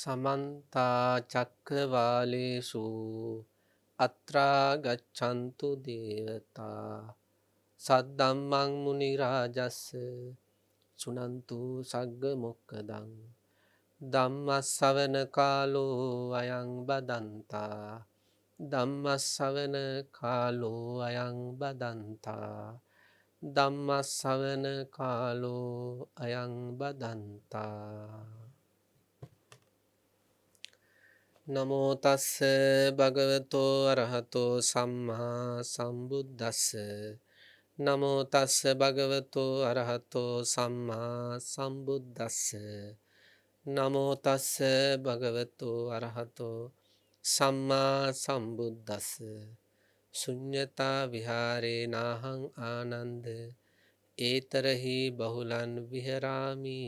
समन्ता चक्रवालेषु अत्रा गच्छन्तु देवता सद्धम्मं मुनिराजस्य शृण्वन्तु सग्गमुक्कदं ධම්මස්සවන කාලෝ අයං බදන්තා ධම්මස්සවන කාලෝ අයං බදන්තා ධම්මස්සවන කාලෝ අයං බදන්තා නමෝ තස්ස භගවතෝ අරහතෝ සම්මා සම්බුද්දස්ස නමෝ තස්ස භගවතෝ අරහතෝ සම්මා සම්බුද්දස්ස නමෝ තස්ස භගවතු අරහතෝ සම්මා සම්බුද්දස්ස ශුඤ්ඤතා විහාරේ නාහං ආනන්ද ඒතරහි බහුලන් විහරාමි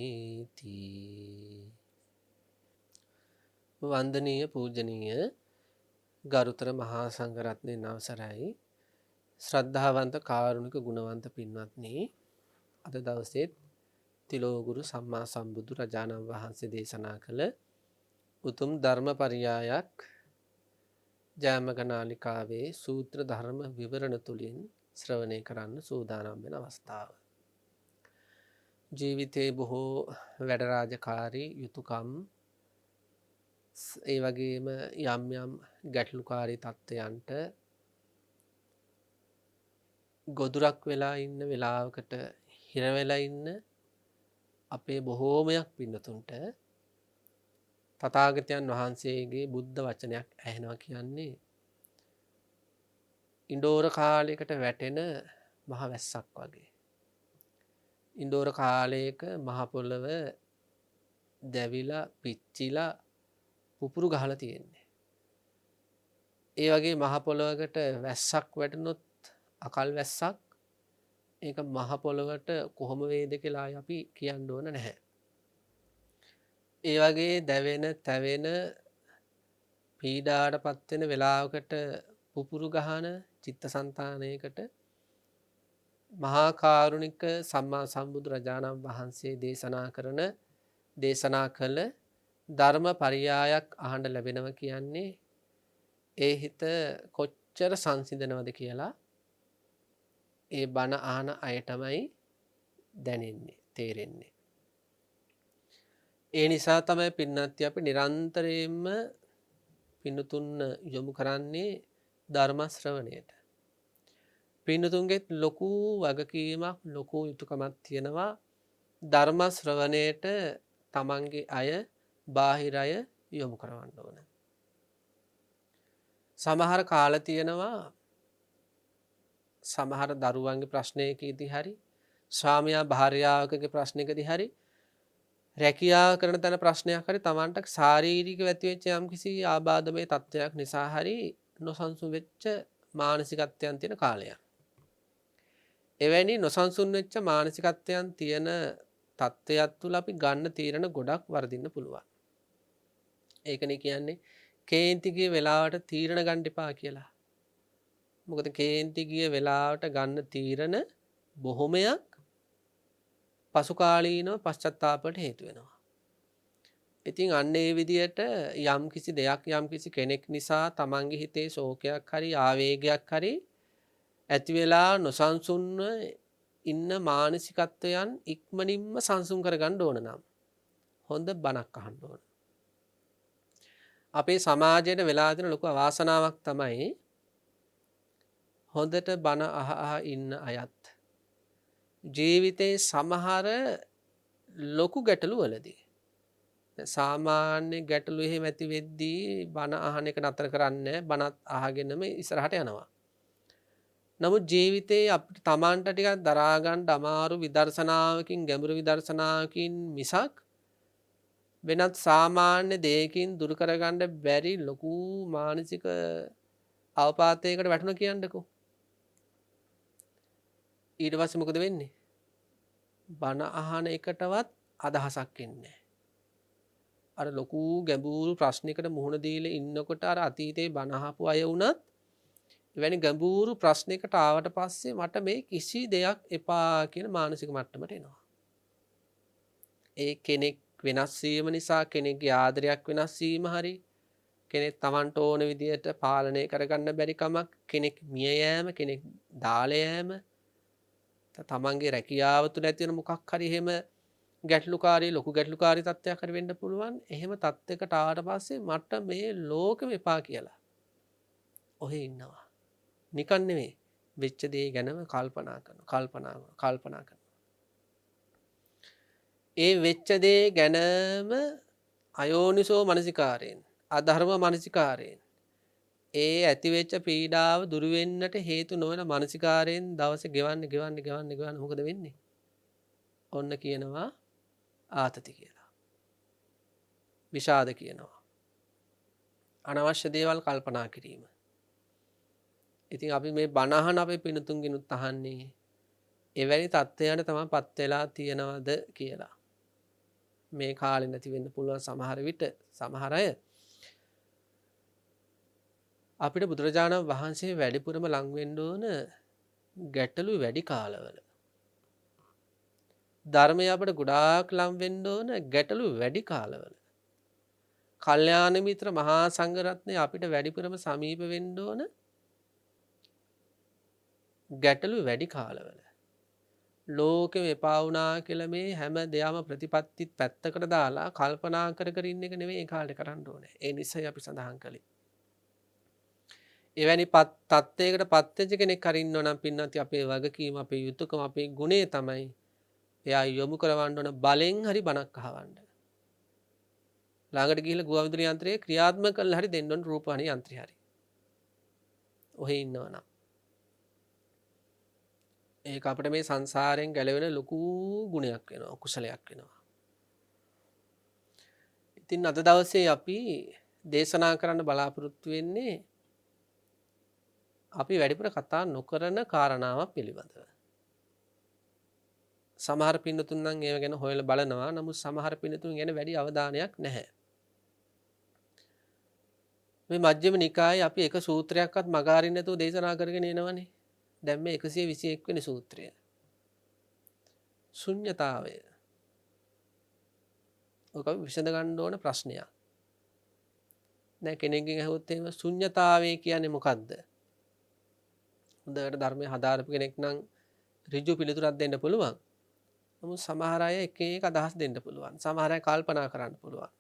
තී. වන්දනීය පූජනීය ගරුතර මහා සංඝරත්නයන් අවසරයි. ශ්‍රද්ධාවන්ත කාරුණික ගුණවන්ත පින්වත්නි, අද දවසේත් තිලෝගුරු සම්මා සම්බුදු රජාණන් වහන්සේ දේශනා කළ උතුම් ධර්ම පරියායක් ජයමග නාලිකාවේ සූත්‍ර ධර්ම විවරණ තුළින් ශ්‍රවණය කරන්න සූදානම් වෙන අවස්ථාව. ජීවිතයේ බොහෝ වැඩ රාජකාරී යුතුයකම් ඒ වගේම යම් යම් ගැටලුකාරී තත්ත්වයන්ට ගොදුරක් වෙලා ඉන්න වෙලාවකට හිර වෙලා ඉන්න අපේ බොහෝමයක් පින්නතුන්ට තථාගතයන් වහන්සේගේ බුද්ධ වචනයක් ඇහෙනවා කියන්නේ ඉන්දෝර කාලයකට වැටෙන මහ වැස්සක් වගේ. ඉන්දෝර කාලයක මහ පොළව දැවිලා පිච්චිලා පුපුරු ගහලා තියෙන්නේ. ඒ වගේ මහ පොළවකට වැස්සක් වැටුනොත් අකල් වැස්සක් ඒක මහ පොළවට කොහොම වේද කියලා අපි කියන්න ඕන නැහැ. ඒ වගේ දැවෙන තැවෙන පීඩාවටපත් වෙන වෙලාවකට පුපුරු ගහන චිත්තසංතානයකට මහා කාරුණික සම්මා සම්බුදු රජාණන් වහන්සේ දේශනා කළ ධර්ම පරියායක් අහන්න ලැබෙනවා කියන්නේ ඒ හිත කොච්චර සංසිඳනවද කියලා ඒ බණ අහන අයටමයි දැනෙන්නේ, තේරෙන්නේ. ඒ නිසා තමයි පින්නත්ටි අපි නිරන්තරයෙන්ම පින්නතුන් යොමු කරන්නේ ධර්ම ශ්‍රවණයට. පින්නතුන්ගෙත් ලොකු වගකීමක්, ලොකු යුතුයකමක් තියෙනවා ධර්ම ශ්‍රවණයට තමන්ගේ අය, බාහිර අය යොමු කරවන්න ඕන. සමහර කාල තියෙනවා සමහර දරුවන්ගේ ප්‍රශ්නයකදී හරි ස්වාමියා භාර්යාවකගේ ප්‍රශ්නයකදී හරි රැකියාව කරන තැන ප්‍රශ්නයක් හරි තමන්ට ශාරීරිකව ඇතිවෙච්ච යම්කිසි ආබාධමය තත්ත්වයක් නිසා හරි නොසන්සුන් වෙච්ච මානසිකත්වයන් තියෙන කාලයක්. එවැනි නොසන්සුන් වෙච්ච මානසිකත්වයන් තියෙන තත්ත්වයක් තුළ අපි ගන්න තීරණ ගොඩක් වර්ධින්න පුළුවන්. ඒකනේ කියන්නේ කේන්ති ගිය වෙලාවට තීරණ ගන්න එපා කියලා. මොකද කේන්ති ගිය වෙලාවට ගන්න තීරණ බොහොමයක් පසුකාලීනව පශ්චත්තාපයට හේතු වෙනවා. ඉතින් අන්න ඒ විදියට යම්කිසි දෙයක් යම්කිසි කෙනෙක් නිසා තමන්ගේ හිතේ ශෝකයක් හරි ආවේගයක් හරි ඇති වෙලා නොසන්සුන්ව ඉන්න මානසිකත්වයන් ඉක්මනින්ම සංසුන් කරගන්න ඕන නම් හොඳ බණක් අහන්න ඕන. අපේ සමාජයට වෙලා තියෙන ලොකු අවාසනාවක් තමයි හොඳට බණ අහ ඉන්න අයත් ජීවිතේ සමහර ලොකු ගැටලු වලදී සාමාන්‍ය ගැටලු එහෙම ඇති වෙද්දී බණ අහන එක නතර කරන්නේ බණත් අහගෙනම ඉස්සරහට යනවා. නමුත් ජීවිතේ අපිට Tamanට ටිකක් දරා ගන්න අමාරු විදර්ශනාවකින්, ගැඹුරු විදර්ශනාවකින් මිසක් වෙනත් සාමාන්‍ය දෙයකින් දුරු කරගන්න බැරි ලොකු මානසික අවපාතයකට වැටුණා කියන්නකෝ. ඊට පස්සේ මොකද වෙන්නේ? බණ අහන එකටවත් අදහසක් එන්නේ නැහැ. අර ලොකු ගැඹුරු ප්‍රශ්නයකට මුහුණ දීලා ඉන්නකොට අර අතීතේ බණ අහපු අය වුණත් එවැනි ගැඹුරු ප්‍රශ්නයකට ආවට පස්සේ මට මේ කිසි දෙයක් එපා කියන මානසික මට්ටමට එනවා. ඒ කෙනෙක් වෙනස් වීම නිසා කෙනෙක්ගේ ආදරයක් වෙනස් වීම හරි කෙනෙක් Tamanට ඕන විදියට පාලනය කරගන්න බැරි කමක් කෙනෙක් මිය යෑම කෙනෙක් දාලා යෑම තමන්ගේ රැකියාව තුළ ඇති වෙන මොකක් හරි එහෙම ගැටලුකාරී ලොකු ගැටලුකාරී තත්ත්වයක් හරි වෙන්න පුළුවන්. එහෙම තත්ත්වයකට ආවට පස්සේ මට මේ ලෝකෙම එපා කියලා ඔහේ ඉන්නවා. නිකන් නෙවෙයි වෙච්ච දේ ගැනම කල්පනා කරනවා. ඒ වෙච්ච දේ ගැනම අයෝනිසෝ මනසිකාරයෙන් අධර්ම මනසිකාරයෙන් ඒ ඇතිවෙච්ච පීඩාව දුරු වෙන්නට හේතු නොවන මනසිකාරයෙන් දවස ගෙවන්න මොකද වෙන්නේ? ඔන්න කියනවා ආතති කියලා. විෂාද කියනවා. අනවශ්‍ය දේවල් කල්පනා කිරීම. ඉතින් අපි මේ බණහන අපේ පිනතුන්ගෙනුත් අහන්නේ එවැනි තත්ත්වයකට තමයි පත් වෙලා තියනවද කියලා. මේ කාලේ නැති වෙන්න පුළුවන් සමහර විට සමහර අය අපිට බුදුරජාණන් වහන්සේ වැඩිපුරම ලං වෙන්න ඕන ගැටලු වැඩි කාලවල. ධර්මය අපිට ගොඩාක් ලං වෙන්න ඕන ගැටලු වැඩි කාලවල. කල්යාණ මිත්‍ර මහා සංඝරත්නය අපිට වැඩිපුරම සමීප වෙන්න ඕන ගැටලු වැඩි කාලවල. ලෝකෙම එපා වුණා කියලා මේ හැම දෙයක්ම ප්‍රතිපත්තිත් පැත්තකට දාලා කල්පනා කර ඉන්න එක නෙවෙයි ඒ කාලේ කරන්න ඕනේ. ඒ නිසයි අපි සඳහන් කළේ. එවැනි තත්ත්වයකට පත් වෙච්ච කෙනෙක් හරි ඉන්නව නම් පින්නත් අපේ වගකීම අපේ යුතුයකම අපේ ගුණය තමයි එයා යොමු කරවන්න ඕන බලෙන් හරි බණක් අහවන්න. ළඟට ගිහිල්ලා ගුවන්විදුලි යන්ත්‍රයේ ක්‍රියාත්මක කරලා හරි දෙන්න ඕන රූපවාහිනී යන්ත්‍රය හරි. ඔහේ ඉන්නවනම් ඒක අපිට මේ සංසාරයෙන් ගැලවෙන ලොකු ගුණයක් වෙනවා කුසලයක් වෙනවා. ඉතින් අද දවසේ අපි දේශනා කරන්න බලාපොරොත්තු වෙන්නේ අපි වැඩිපුර කතා නොකරන කාරණාවක් පිළිබඳව. සමහර පින්නතුන් නම් ඒව ගැන හොයලා බලනවා. නමුත් සමහර පින්නතුන් ගැන වැඩි අවධානයක් නැහැ. මේ මජ්ක්‍ධිම නිකායේ අපි එක සූත්‍රයක්වත් මග අරින්න නැතුව දේශනා කරගෙන එනවනේ. දැන් මේ 121 වෙනි සූත්‍රය. ශුන්්‍යතාවය. ඔක විසඳ ගන්න ඕන ප්‍රශ්නයක්. දැන් කෙනෙක්ගෙන් අහුවොත් එහෙම ශුන්්‍යතාවය කියන්නේ මොකද්ද? හොඳට ධර්මයේ හදාරපු කෙනෙක් නම් ඍජු පිළිතුරක් දෙන්න පුළුවන්. නමුත් සමහර අය එක එක අදහස් දෙන්න පුළුවන්. සමහර අය කල්පනා කරන්න පුළුවන්.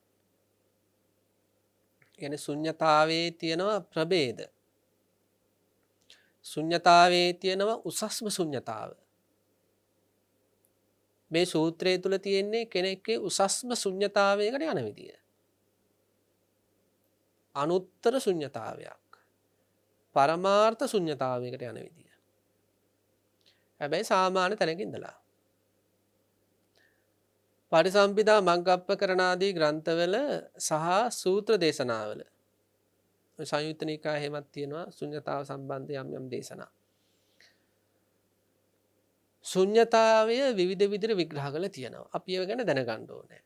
කියන්නේ ශුන්්‍යතාවයේ තියෙනවා ප්‍රභේද. ශුන්්‍යතාවයේ තියෙනවා උසස්ම ශුන්්‍යතාව. මේ සූත්‍රය තුල තියෙන්නේ කෙනෙක්ගේ උසස්ම ශුන්්‍යතාවයකට යන විදිය. අනුත්තර ශුන්්‍යතාවයක්. පරමාර්ථ ශුන්්‍යතාවයකට යන විදිය. හැබැයි සාමාන්‍ය තැනක ඉඳලා. පරිසම්පදා මග්ගප්පකරණ ආදී ග්‍රන්ථවල සහ සූත්‍ර දේශනාවල සංයුත්ත නිකායේ එහෙමත් තියෙනවා ශුන්්‍යතාව සම්බන්ධ යම් දේශනා. ශුන්්‍යතාවය විවිධ විදිහට විග්‍රහ කරලා තියෙනවා. අපි ඒව ගැන දැනගන්න ඕනේ.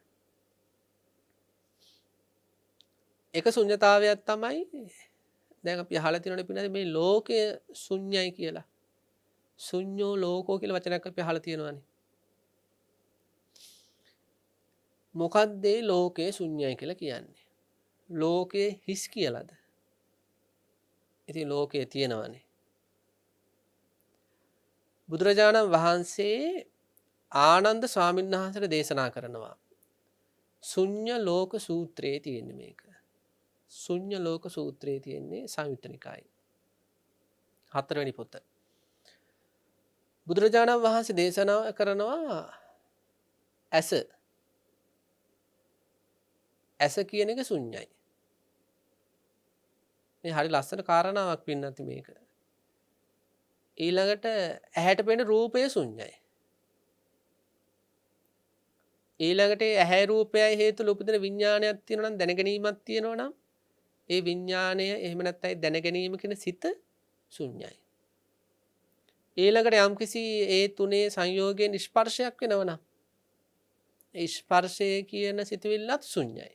එක ශුන්්‍යතාවයක් තමයි දැන් අපි අහලා තියෙනවනේ පින්නදී මේ ලෝකය ශුන්‍යයි කියලා. ශුන්‍යෝ ලෝකෝ කියලා වචනයක් අපි අහලා තියෙනවානේ. මොකක්ද ඒ ලෝකය ශුන්‍යයි කියලා කියන්නේ? ලෝකය හිස් කියලාද? ඉතින් ලෝකයේ තියෙනවානේ. බුදුරජාණන් වහන්සේ ආනන්ද ස්වාමීන් වහන්සේට දේශනා කරනවා. ශුන්‍ය ලෝක සූත්‍රයේ තියෙන්නේ මේක. ශුන්‍ය ලෝක සූත්‍රයේ තියෙන්නේ සංයුත්ත නිකායේ. 4 වෙනි පොත. බුදුරජාණන් වහන්සේ දේශනා කරනවා ඇස කියන එක ශුන්‍යයි. මේ හරි ලස්සන කාරණාවක් පින්නත් මේක. ඊළඟට ඇහැට පෙනෙන රූපය ශුන්‍යයි. ඊළඟට ඇහැ රූපයයි හේතු උපදින විඥානයක් තියෙනවා නම් දැනගැනීමක් තියෙනවා නම් ඒ විඥාණය එහෙම නැත්නම් දැනගැනීම කියන සිත ශුන්‍යයි. ඊළඟට යම්කිසි ඒ තුනේ සංයෝගයෙන් ස්පර්ශයක් වෙනවා නම් ඒ ස්පර්ශය කියන සිතුවිල්ලත් ශුන්‍යයි.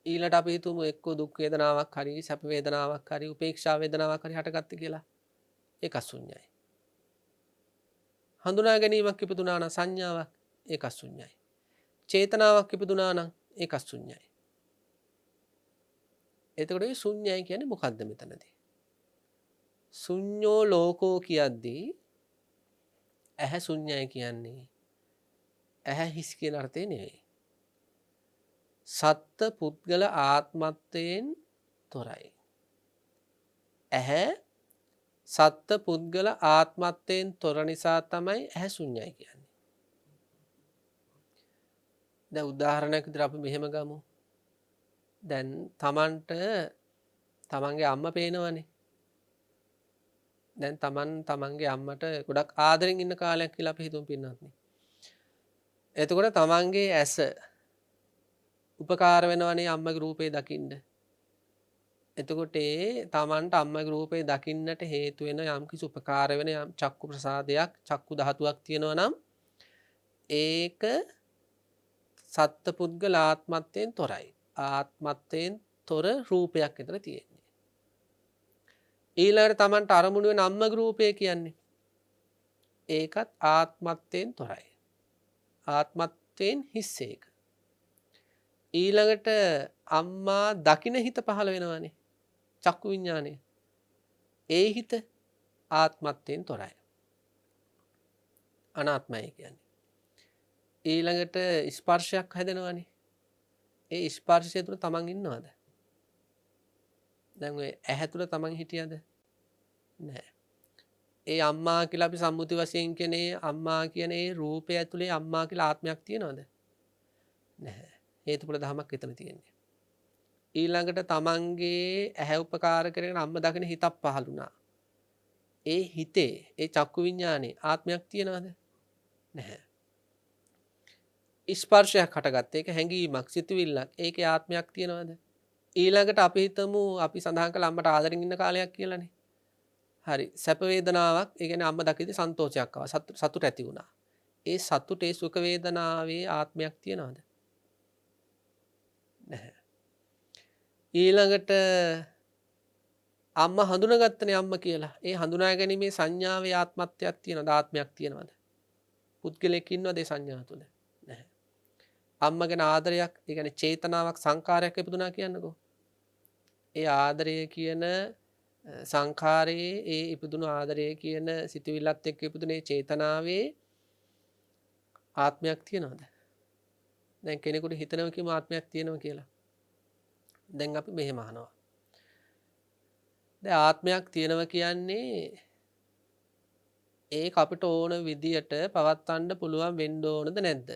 ඊළඟට අපි හිතමු එක්ක දුක් වේදනාවක් හරි සැප වේදනාවක් හරි උපේක්ෂා වේදනාවක් හරි හටගත්ත කියලා. ඒක ශුන්‍යයි. හඳුනා ගැනීමක් ඉපදුනා නම් සංඥාවක් ඒක ශුන්‍යයි. චේතනාවක් ඉපදුනා නම් ඒක ශුන්‍යයි. එතකොට මේ ශුන්‍යයි කියන්නේ මොකද්ද මෙතනදී? ශුන්‍යෝ ලෝකෝ කියද්දී ඇහැ ශුන්‍යයි කියන්නේ ඇහැ හිස් කියන අර්ථය නෙවෙයි. සත්ත්ව පුද්ගල ආත්මත්වයෙන් තොරයි. ඇහැ සත්ත්ව පුද්ගල ආත්මත්වයෙන් තොර නිසා තමයි ඇහැ ශුන්‍යයි කියන්නේ. දැන් උදාහරණයක් විදිහට අපි මෙහෙම ගමු. දැන් තමන්ට තමන්ගේ අම්මා පේනවනේ. දැන් තමන්ගේ අම්මට ගොඩක් ආදරෙන් ඉන්න කාලයක් කියලා අපි හිතමු පින්නත් නේ. එතකොට තමන්ගේ ඇස උපකාර වෙනවනේ අම්මගේ රූපේ දකින්න. එතකොට තමන්ට අම්මගේ රූපේ දකින්නට හේතු වෙන යම් කිසි උපකාර වෙන යම් චක්කු ප්‍රසාදයක් චක්කු ධාතුවක් තියෙනවා නම් ඒක සත්පුද්ගල ආත්මත්වයෙන් තොරයි. ආත්මත්වයෙන් තොර රූපයක් විතර තියෙන්නේ. ඊළඟට තමන්ට අරමුණු වෙන අම්මගේ රූපය කියන්නේ ඒකත් ආත්මත්වයෙන් තොරයි. ආත්මත්වයෙන් හිස් ඒක. ඊළඟට අම්මා දකින හිත පහළ වෙනවනේ. චක්කු විඥානය. ඒ හිත ආත්මත්වයෙන් තොරයි. අනාත්මයි කියන්නේ. ඊළඟට ස්පර්ශයක් හැදෙනවනේ. ඒ ස්පර්ශය තුළ තමන් ඉන්නවද? දැන් ඔය ඇහැ තුළ තමන් හිටියද? නැහැ. ඒ අම්මා කියලා අපි සම්මුති වශයෙන් කියන්නේ අම්මා කියන ඒ රූපය ඇතුලේ අම්මා කියලා ආත්මයක් තියනවද? නැහැ. හේතුඵල ධමයක් එතන තියෙන්නේ. ඊළඟට තමන්ගේ ඇහැ උපකාර කරගෙන අම්ම දකින හිතක් පහළුණා. ඒ හිතේ ඒ චක්කු විඥානේ ආත්මයක් තියනවද? නැහැ. ස්පර්ශයක් හටගත්ත ඒක හැඟීමක් සිතුවිල්ලක් ඒකේ ආත්මයක් තියනවද? ඊළඟට අපි හිතමු අපි සඳහන් කළ අම්මට ආදරෙන් ඉන්න කාලයක් කියලානේ. හරි සැප වේදනාවක් ඒ කියන්නේ අම්ම දකිද්දි සන්තෝෂයක් ආවා සතුට ඇති වුණා. ඒ සතුටේ සුඛ වේදනාවේ ආත්මයක් තියනවද? නැහැ. ඊළඟට අම්මා හඳුනාගත්තනේ අම්ම කියලා. ඒ හඳුනා ගැනීමේ සංඥාවේ ආත්මත්වයක් තියෙනවද? ආත්මයක් තියෙනවද? පුද්ගලෙක් ඉන්නවද ඒ සංඥා තුළ? නැහැ. අම්මා ගැන ආදරයක්, ඒ කියන්නේ චේතනාවක්, සංකාරයක් ඉපදුනා කියන්නකෝ. ඒ ආදරය කියන සංඛාරයේ ඒ ඉපදුණු ආදරය කියන සිතුවිල්ලත් එක්ක ඉපදුනේ චේතනාවේ ආත්මයක් තියනවද? දැන් කෙනෙකුට හිතනවා කියමු ආත්මයක් තියෙනවා කියලා. දැන් අපි මෙහෙම අහනවා. දැන් ආත්මයක් තියෙනවා කියන්නේ ඒක අපිට ඕන විදියට පවත්වන්න පුළුවන් වෙන්න ඕනද නැද්ද?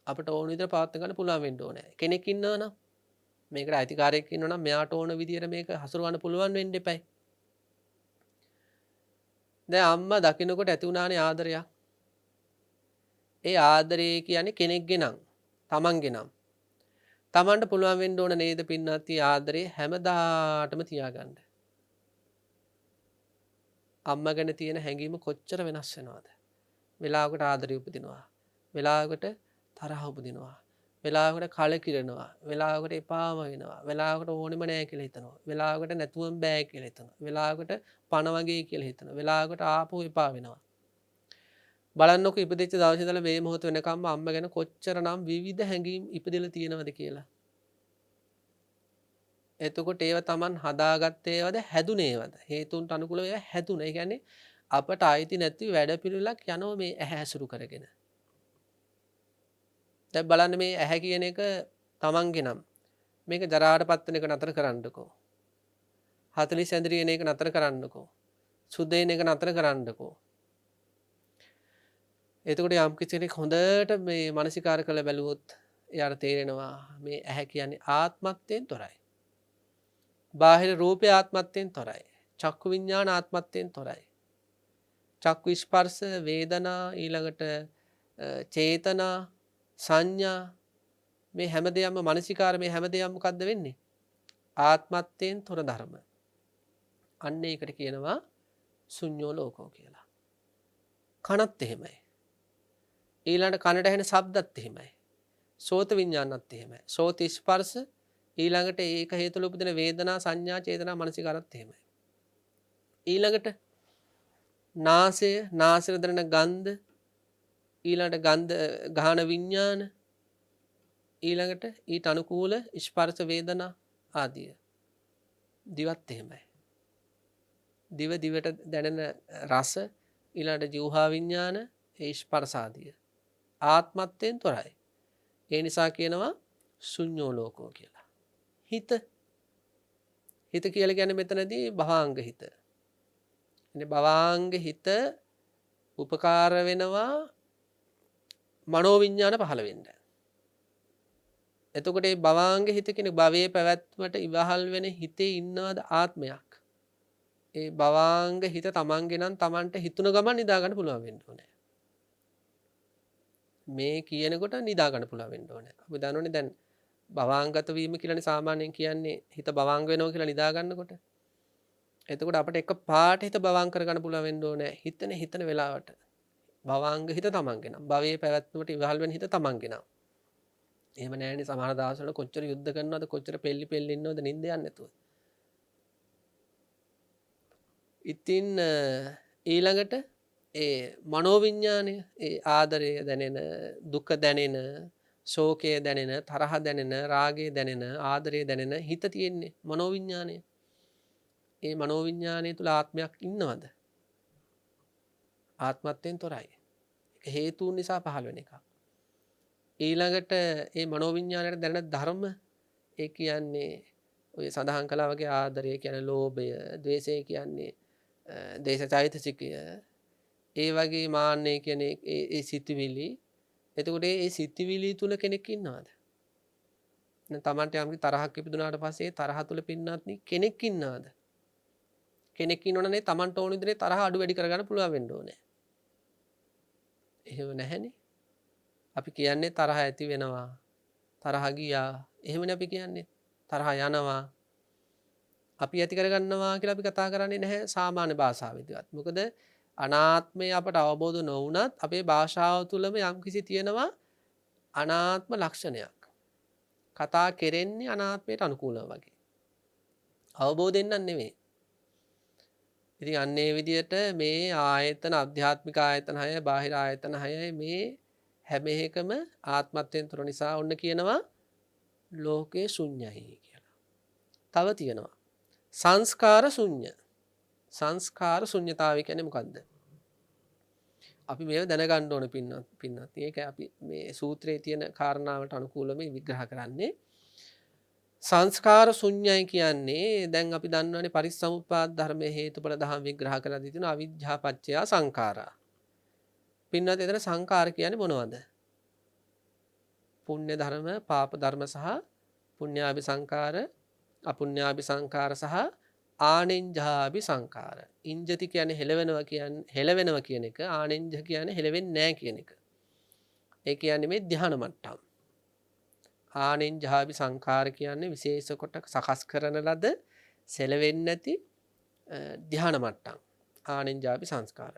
අපිට ඕන විදියට පවත්ව ගන්න පුළුවන් වෙන්න ඕනේ. කෙනෙක් ඉන්නවනම් මේකට අයිතිකාරයෙක් ඉන්නවනම් මෙයාට ඕන විදියට මේක හසුරවන්න පුළුවන් වෙන්න එපයි. දැන් අම්මා දකින්නකොට ඇති වුණානේ ආදරයක්. ඒ ආදරය කියන්නේ කෙනෙක්ගේ නම් තමන්ගේ නම් තමන්ට පුළුවන් වෙන්න ඕන නේද පින්නත් ආදරේ හැමදාටම තියාගන්න. අම්මා ගැන තියෙන හැඟීම කොච්චර වෙනස් වෙනවද? වෙලාවකට ආදරය උපදිනවා. වෙලාවකට තරහ උපදිනවා. වෙලාවකට කලකිරෙනවා. වෙලාවකට එපාම වෙනවා. වෙලාවකට ඕනෙම නැහැ කියලා හිතනවා. වෙලාවකට නැතුවම බෑ කියලා හිතනවා. වෙලාවකට පණ වගේ කියලා හිතනවා. වෙලාවකට ආපහු එපා වෙනවා. බලන්නකො ඉපදෙච්ච දවසේ ඉඳලා මේ මොහොත වෙනකම්ම අම්මා ගැන කොච්චරනම් විවිධ හැඟීම් ඉපදෙලා තියෙනවද කියලා. එතකොට ඒව Taman හදාගත්ත ඒවද හැදුනේවද? හේතුන්ට අනුකූලව ඒවා හැදුනා. ඒ කියන්නේ අපට ආйти නැති වැඩපිළිවෙලක් යනවා මේ ඇහැ ඇසුරු කරගෙන. දැන් බලන්න මේ ඇහැ කියන එක Tamanගේ නම් මේක ජරාටපත් වෙන එක නතර කරන්නකෝ. 40 ඇඳරි එන එක නතර කරන්නකෝ. සුදේන එක නතර කරන්නකෝ. එතකොට යම් කිසි කෙනෙක් හොඳට මේ මානසිකාර කළ බැලුවොත් එයාට තේරෙනවා මේ ඇහැ කියන්නේ ආත්මත්වයෙන් තොරයි. බාහිර රූපේ ආත්මත්වයෙන් තොරයි. චක්කු විඥාන ආත්මත්වයෙන් තොරයි. චක්කු ස්පර්ශ වේදනා ඊළඟට චේතනා සංඥා මේ හැමදේම මානසිකාර මේ හැමදේම මොකද්ද වෙන්නේ? ආත්මත්වයෙන් තොර ධර්ම. අන්න ඒකට කියනවා ශුන්‍යෝ ලෝකෝ කියලා. කනත් එහෙමයි. ඊළඟට කනට ඇහෙන ශබ්දත් එහෙමයි. සෝත විඥානත් එහෙමයි. සෝත ස්පර්ශ ඊළඟට ඒක හේතුල උපදින වේදනා සංඥා චේතනා මනසිකාරත් එහෙමයි. ඊළඟට නාසය නාසයෙන් දැනෙන ගන්ධ ඊළඟට ගන්ධ ගාහන විඥාන ඊළඟට ඊට අනුකූල ස්පර්ශ වේදනා ආදිය. දිවත් එහෙමයි. දිව දිවට දැනෙන රස ඊළඟට ජීවහා විඥාන ඒ ස්පර්ශ ආදිය. ආත්මත්වයෙන් තොරයි. ඒ නිසා කියනවා ශුන්‍යෝ ලෝකෝ කියලා. හිත කියලා කියන්නේ මෙතනදී භවාංග හිත. ඉතින් භවාංග හිත උපකාර වෙනවා මනෝවිඤ්ඤාණ පහළ වෙන්න. එතකොට මේ භවාංග හිත කියන්නේ භවයේ පැවැත්මට ඉවහල් වෙන හිතේ ඉන්නවද ආත්මයක්? ඒ භවාංග හිත තමන්ගේ නම් තමන්ට හිතුන ගමන් නිදා ගන්න පුළුවන් වෙන්න ඕනේ. මේ කියනකොට නිදා ගන්න පුළුවන් වෙන්න ඕනේ. අපි දන්නෝනේ දැන් භවාංගත වීම කියලානේ සාමාන්‍යයෙන් කියන්නේ හිත භවාංග වෙනවා කියලා නිදා ගන්නකොට. එතකොට අපිට එක පාට හිත භවාංග කරගන්න පුළුවන් වෙන්න ඕනේ. හිතන වෙලාවට. භවාංග හිත තමන්ගේ නම් භවයේ පැවැත්මට ඉවහල් වෙන හිත තමන්ගේ නම්. එහෙම නැහැනේ සමහර දවස්වල කොච්චර යුද්ධ කරනවද කොච්චර පෙල්ලි ඉන්නවද නිින්ද යන්නේ නැතුව. ඉතින් ඊළඟට ඒ මනෝවිඤ්ඤාණය ඒ ආදරය දැනෙන දුක දැනෙන ශෝකය දැනෙන තරහ දැනෙන රාගය දැනෙන ආදරය දැනෙන හිත තියෙන්නේ මනෝවිඤ්ඤාණය. ඒ මනෝවිඤ්ඤාණය තුල ආත්මයක් ඉන්නවද? ආත්මත්වයෙන් තොරයි. ඒක හේතුන් නිසා පහළ වෙන එකක්. ඊළඟට ඒ මනෝවිඤ්ඤාණයට දැනෙන ධර්ම ඒ කියන්නේ ඔය සඳහන් කළා වගේ ආදරය කියන්නේ ලෝභය, ද්වේෂය කියන්නේ දේශචෛතසිකය, ඒ වගේ මාන්නය කියන්නේ ඒ සිතුවිලි. එතකොට ඒ සිතුවිලි තුල කෙනෙක් ඉන්නවද? දැන් Tamanට යම් තරහක් ඉපදුනාට පස්සේ තරහ තුල පින්නත් කෙනෙක් ඉන්නවද? කෙනෙක් ඉන්නවනේ Tamanට ඕන විදිහේ තරහ අඩු වැඩි කරගන්න පුළුවන් වෙන්න ඕනේ. එහෙම නැහැනේ. අපි කියන්නේ තරහ ඇති වෙනවා. තරහ ගියා. එහෙමනේ අපි කියන්නේ. තරහ යනවා. අපි ඇති කරගන්නවා කියලා අපි කතා කරන්නේ නැහැ සාමාන්‍ය භාෂාවෙදිවත්. මොකද අනාත්මය අපට අවබෝධ නොවුනත් අපේ භාෂාව තුළම යම්කිසි තියෙනවා අනාත්ම ලක්ෂණයක්. කතා කෙරෙන්නේ අනාත්මයට අනුකූලව වගේ. අවබෝධයෙන් නම් නෙමෙයි. ඉතින් අන්නේ විදියට මේ ආයතන අධ්‍යාත්මික ආයතන 6 බාහිර ආයතන 6 මේ හැම එකම ආත්මත්වයෙන් තොර නිසා ඔන්න කියනවා ලෝකේ ශුන්‍යයි කියලා. තව තියෙනවා සංස්කාර ශුන්‍ය. සංස්කාර ශුන්‍යතාවය කියන්නේ මොකද්ද? අපි මේව දැනගන්න ඕන පින්නත්. ඒක අපි මේ සූත්‍රයේ තියෙන කාරණාවට අනුකූලව මේ විග්‍රහ කරන්නේ. සංස්කාර ශුන්‍යයි කියන්නේ දැන් අපි දන්නවනේ පරිසම්පාද ධර්මයේ හේතුඵල ධම් විග්‍රහ කරලා තියෙන අවිජ්ජා පත්‍ය සංඛාරා. පින්නත් එතන සංඛාර කියන්නේ මොනවද? පුණ්‍ය ධර්ම, පාප ධර්ම සහ පුණ්‍යාභි සංඛාර, අපුණ්‍යාභි සංඛාර සහ ආනෙන්ජාභි සංඛාර. ඉන්ජති කියන්නේ හෙලවෙනවා කියන එක, ආනෙන්ජ කියන්නේ හෙලවෙන්නේ නැහැ කියන එක. ඒ කියන්නේ මේ ධ්‍යාන මට්ටම්. ආනෙන්ජාභි සංඛාර කියන්නේ විශේෂ කොට සකස් කරන ලද සෙලවෙන්නේ නැති ධ්‍යාන මට්ටම්. ආනෙන්ජාභි සංස්කාර.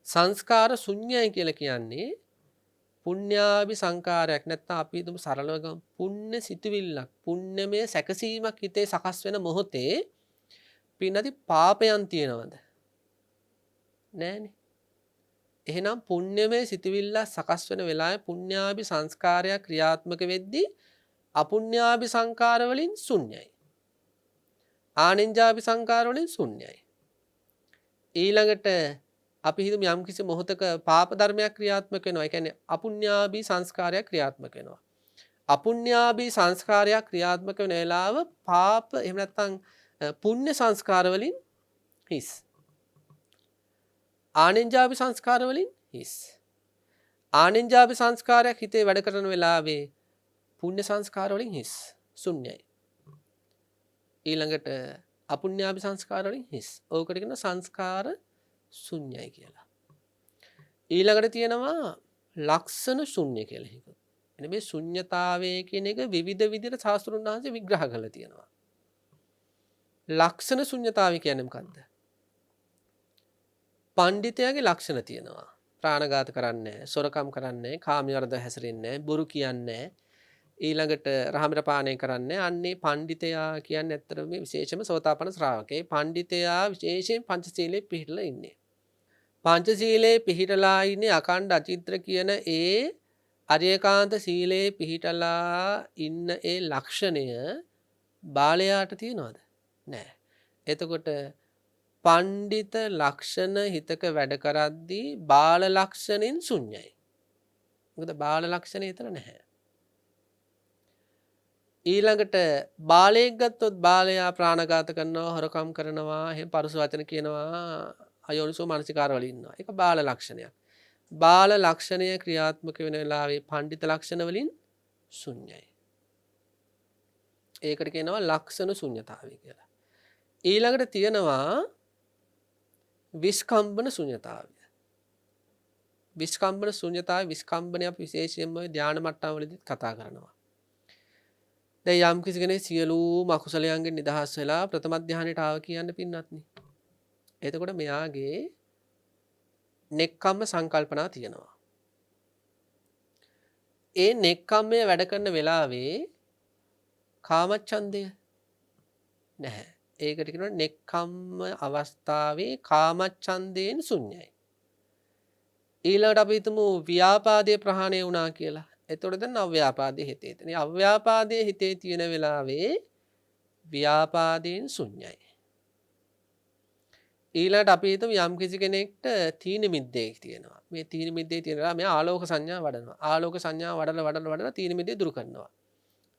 සංස්කාර ශුන්‍යයි කියලා කියන්නේ පුණ්‍යාභි සංකාරයක් නැත්නම් අපි හිතමු සරලව ගමු පුණ්‍ය සිතුවිල්ලක් පුණ්‍යමය සැකසීමක් හිතේ සකස් වෙන මොහොතේ පින්නති පාපයන් තියනවද? නෑනේ. එහෙනම් පුණ්‍යමය සිතුවිල්ල සකස් වෙන වෙලාවේ පුණ්‍යාභි සංස්කාරයක් ක්‍රියාත්මක වෙද්දී අපුණ්‍යාභි සංකාර වලින් ශුන්‍යයි. ආනෙන්ජාභි සංකාර වලින් ශුන්‍යයි. ඊළඟට අපි හිතමු යම් කිසි මොහොතක පාප ධර්මයක් ක්‍රියාත්මක වෙනවා. ඒ කියන්නේ අපුණ්‍යාභි සංස්කාරයක් ක්‍රියාත්මක වෙනවා. අපුණ්‍යාභි සංස්කාරයක් ක්‍රියාත්මක වෙන වෙලාව පාප එහෙම නැත්නම් පුණ්‍ය සංස්කාර වලින් හිස්. ආනෙන්ජාභි සංස්කාර වලින් හිස්. ආනෙන්ජාභි සංස්කාරයක් හිතේ වැඩ කරන වෙලාවේ පුණ්‍ය සංස්කාර වලින් හිස්. ශුන්‍යයි. ඊළඟට අපුණ්‍යාභි සංස්කාර වලින් හිස්. ඕකට කියන සංස්කාර ශුන්‍යයි කියලා. ඊළඟට තියෙනවා ලක්ෂණ ශුන්‍ය කියලා එකක්. එනේ මේ ශුන්‍යතාවය කියන එක විවිධ විදිහට ශාස්ත්‍රුන් වහන්සේ විග්‍රහ කරලා තියෙනවා. ලක්ෂණ ශුන්‍යතාවය කියන්නේ මොකද්ද? පඬිතයාගේ ලක්ෂණ තියෙනවා. ප්‍රාණඝාත කරන්නේ නැහැ, සොරකම් කරන්නේ නැහැ, කාමවර්ධ හැසිරෙන්නේ නැහැ, බොරු කියන්නේ නැහැ. ඊළඟට රහමර පානය කරන්නේ අන්නේ පඬිතයා කියන්නේ ඇත්තටම මේ විශේෂම සෝතාපන්න ශ්‍රාවකේ. පඬිතයා විශේෂයෙන් පංචශීලයේ පිහිටලා ඉන්නේ. පංචශීලයේ පිහිටලා ඉන්නේ අඛණ්ඩ අචිත්‍ර කියන ඒ අරියකාන්ත සීලේ පිහිටලා ඉන්න ඒ ලක්ෂණය බාලයාට තියෙනවද? නෑ. එතකොට පණ්ඩිත ලක්ෂණ හිතක වැඩ කරද්දී බාල ලක්ෂණෙන් ශුන්‍යයි. මොකද බාල ලක්ෂණය එතන නැහැ. ඊළඟට බාලයෙක් ගත්තොත් බාලයා ප්‍රාණඝාත කරනවා, හොරකම් කරනවා, එහෙම පරුස වචන කියනවා, අයෝනිසෝ මනසිකාර වල ඉන්නවා. ඒක බාල ලක්ෂණයක්. බාල ලක්ෂණය ක්‍රියාත්මක වෙන වෙලාවේ පණ්ඩිත ලක්ෂණ වලින් ශුන්‍යයි. ඒකට කියනවා ලක්ෂණ ශුන්‍යතාවය කියලා. ඊළඟට තියෙනවා විස්කම්බන ශුන්‍යතාවය. විස්කම්බන ශුන්‍යතාවය විස්කම්බනය අපි විශේෂයෙන්ම ධ්‍යාන මට්ටම් වලදී කතා කරනවා. දැන් යම් කිසි කෙනෙක් සියලුම අකුසලයන්ගෙන් නිදහස් වෙලා ප්‍රථම ධ්‍යානෙට ආව කියන්න පින්නත්නි. එතකොට මෙයාගේ නෙක්ඛම්ම සංකල්පනා තියෙනවා. ඒ නෙක්ඛම්මය වැඩ කරන වෙලාවේ කාමච්ඡන්දය නැහැ. ඒකට කියනවා නෙක්ඛම්ම අවස්ථාවේ කාමච්ඡන්දයෙන් ශුන්‍යයි. ඊළඟට අපි හිතමු ව්‍යාපාදයේ ප්‍රහාණය වුණා කියලා. එතකොට දැන් අව්‍යාපාදයේ හිතේ තියෙන. අව්‍යාපාදයේ හිතේ තියෙන වෙලාවේ ව්‍යාපාදයෙන් ශුන්‍යයි. ඊළඟට අපි හිතමු යම් කිසි කෙනෙක්ට තීන මිද්දේ තියෙනවා. මේ තීන මිද්දේ තියෙනවා මෙයා ආලෝක සංඥා වඩනවා. ආලෝක සංඥා වඩලා තීන මිද්දේ දුරු කරනවා.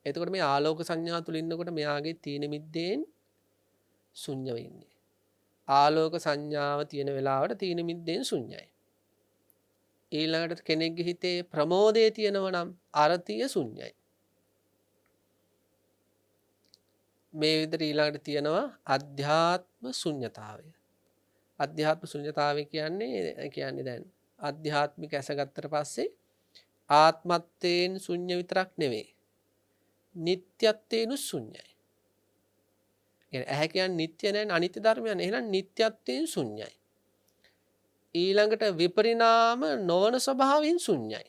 එතකොට මේ ආලෝක සංඥා තුල ඉන්නකොට මෙයාගේ තීන මිද්දෙන් ශුන්‍ය වෙන්නේ. ආලෝක සංඥාව තියෙන වෙලාවට තීන මිද්දෙන් ශුන්‍යයි. ඊළඟට කෙනෙක්ගේ හිතේ ප්‍රමෝදයේ තියෙනවා නම් අරතිය ශුන්‍යයි. මේ විදිහට ඊළඟට තියෙනවා අධ්‍යාත්ම ශුන්‍යතාවය. අධ්‍යාත්ම ශුන්‍යතාවය කියන්නේ දැන් අධ්‍යාත්මික ඇසගත්තට පස්සේ ආත්මත්වයෙන් ශුන්‍ය විතරක් නෙවෙයි. නිට්ටයත්වයෙන් ශුන්‍යයි. කියන්නේ ඇහැ කියන්නේ නිට්ටය නැහැ අනිත්‍ය ධර්මයන්. එහෙනම් නිට්ටයත්වයෙන් ශුන්‍යයි. ඊළඟට විපරිණාම නොවන ස්වභාවයෙන් ශුන්‍යයි.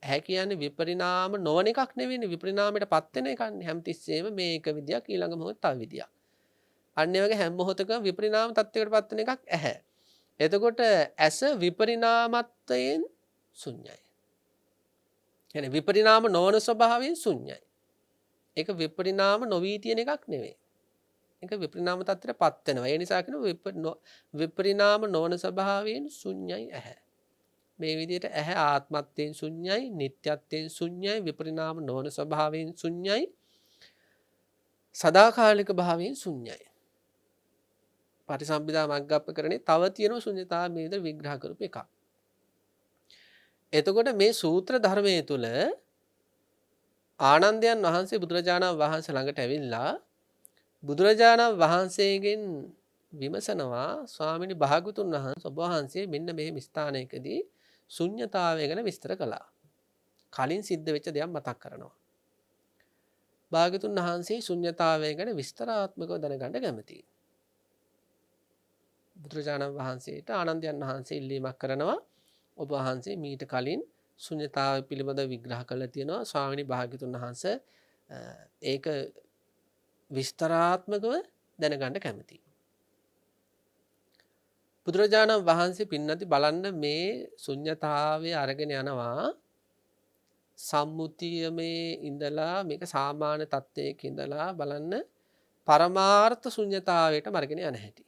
ඇහැ කියන්නේ විපරිණාම නොවන එකක් නෙවෙයි විපරිණාමයටපත් වෙන එකක් නේ. හැමතිස්සෙම මේක විදියක් ඊළඟ මොහොත තව විදියක්. අන්න ඒ වගේ හැම මොහොතකම විපරිණාම තත්ත්වයකටපත් වෙන එකක් ඇහැ. එතකොට ඇස විපරිණාමත්වයෙන් ශුන්‍යයි. කියන්නේ විපරිණාම නොවන ස්වභාවයෙන් ශුන්‍යයි. ඒක විපරිණාම නොවී තියෙන එකක් නෙවෙයි. ඒක විපරිණාම තත්ත්වයටපත් වෙනවා. ඒ නිසා කියනවා විපරිණාම නොවන ස්වභාවයෙන් ශුන්‍යයි ඇහැ. මේ විදිහට ඇහැ ආත්මත්වයෙන් ශුන්‍යයි, නිට්ටයත්වයෙන් ශුන්‍යයි, විපරිණාම නොවන ස්වභාවයෙන් ශුන්‍යයි, සදාකාලික භාවයෙන් ශුන්‍යයි. පටිසම්භිදා මග්ගප්පකරණේ තව තියෙන ශුන්‍යතාව මේ විදිහට විග්‍රහ කරපු එකක්. එතකොට මේ සූත්‍ර ධර්මයේ තුල ආනන්දයන් වහන්සේ බුදුරජාණන් වහන්සේ ළඟට ඇවිල්ලා බුදුරජාණන් වහන්සේගෙන් විමසනවා ස්වාමීනි භාගතුන් වහන්සේ ඔබ වහන්සේ මෙන්න මේ ස්ථානයකදී ශුන්‍යතාවය ගැන විස්තර කළා. කලින් සිද්ධ වෙච්ච දේක් මතක් කරනවා. භාගතුන් වහන්සේ ශුන්‍යතාවය ගැන විස්තරාත්මකව දැනගන්න කැමතියි. බුදුරජාණන් වහන්සේට ආනන්දයන් වහන්සේ ඉල්ලීමක් කරනවා ඔබ වහන්සේ මීට කලින් ශුන්‍යතාවය පිළිබඳව විග්‍රහ කරලා තියෙනවා ස්වාමීනි භාගතුන් වහන්සේ ඒක විස්තරාත්මකව දැනගන්න කැමතියි. බුදුරජාණන් වහන්සේ පින්නති බලන්න මේ ශුන්‍යතාවය අරගෙන යනවා සම්මුතියමේ ඉඳලා මේක සාමාන්‍ය තත්ත්වයක ඉඳලා බලන්න පරමාර්ථ ශුන්‍යතාවයට අරගෙන යන හැටි.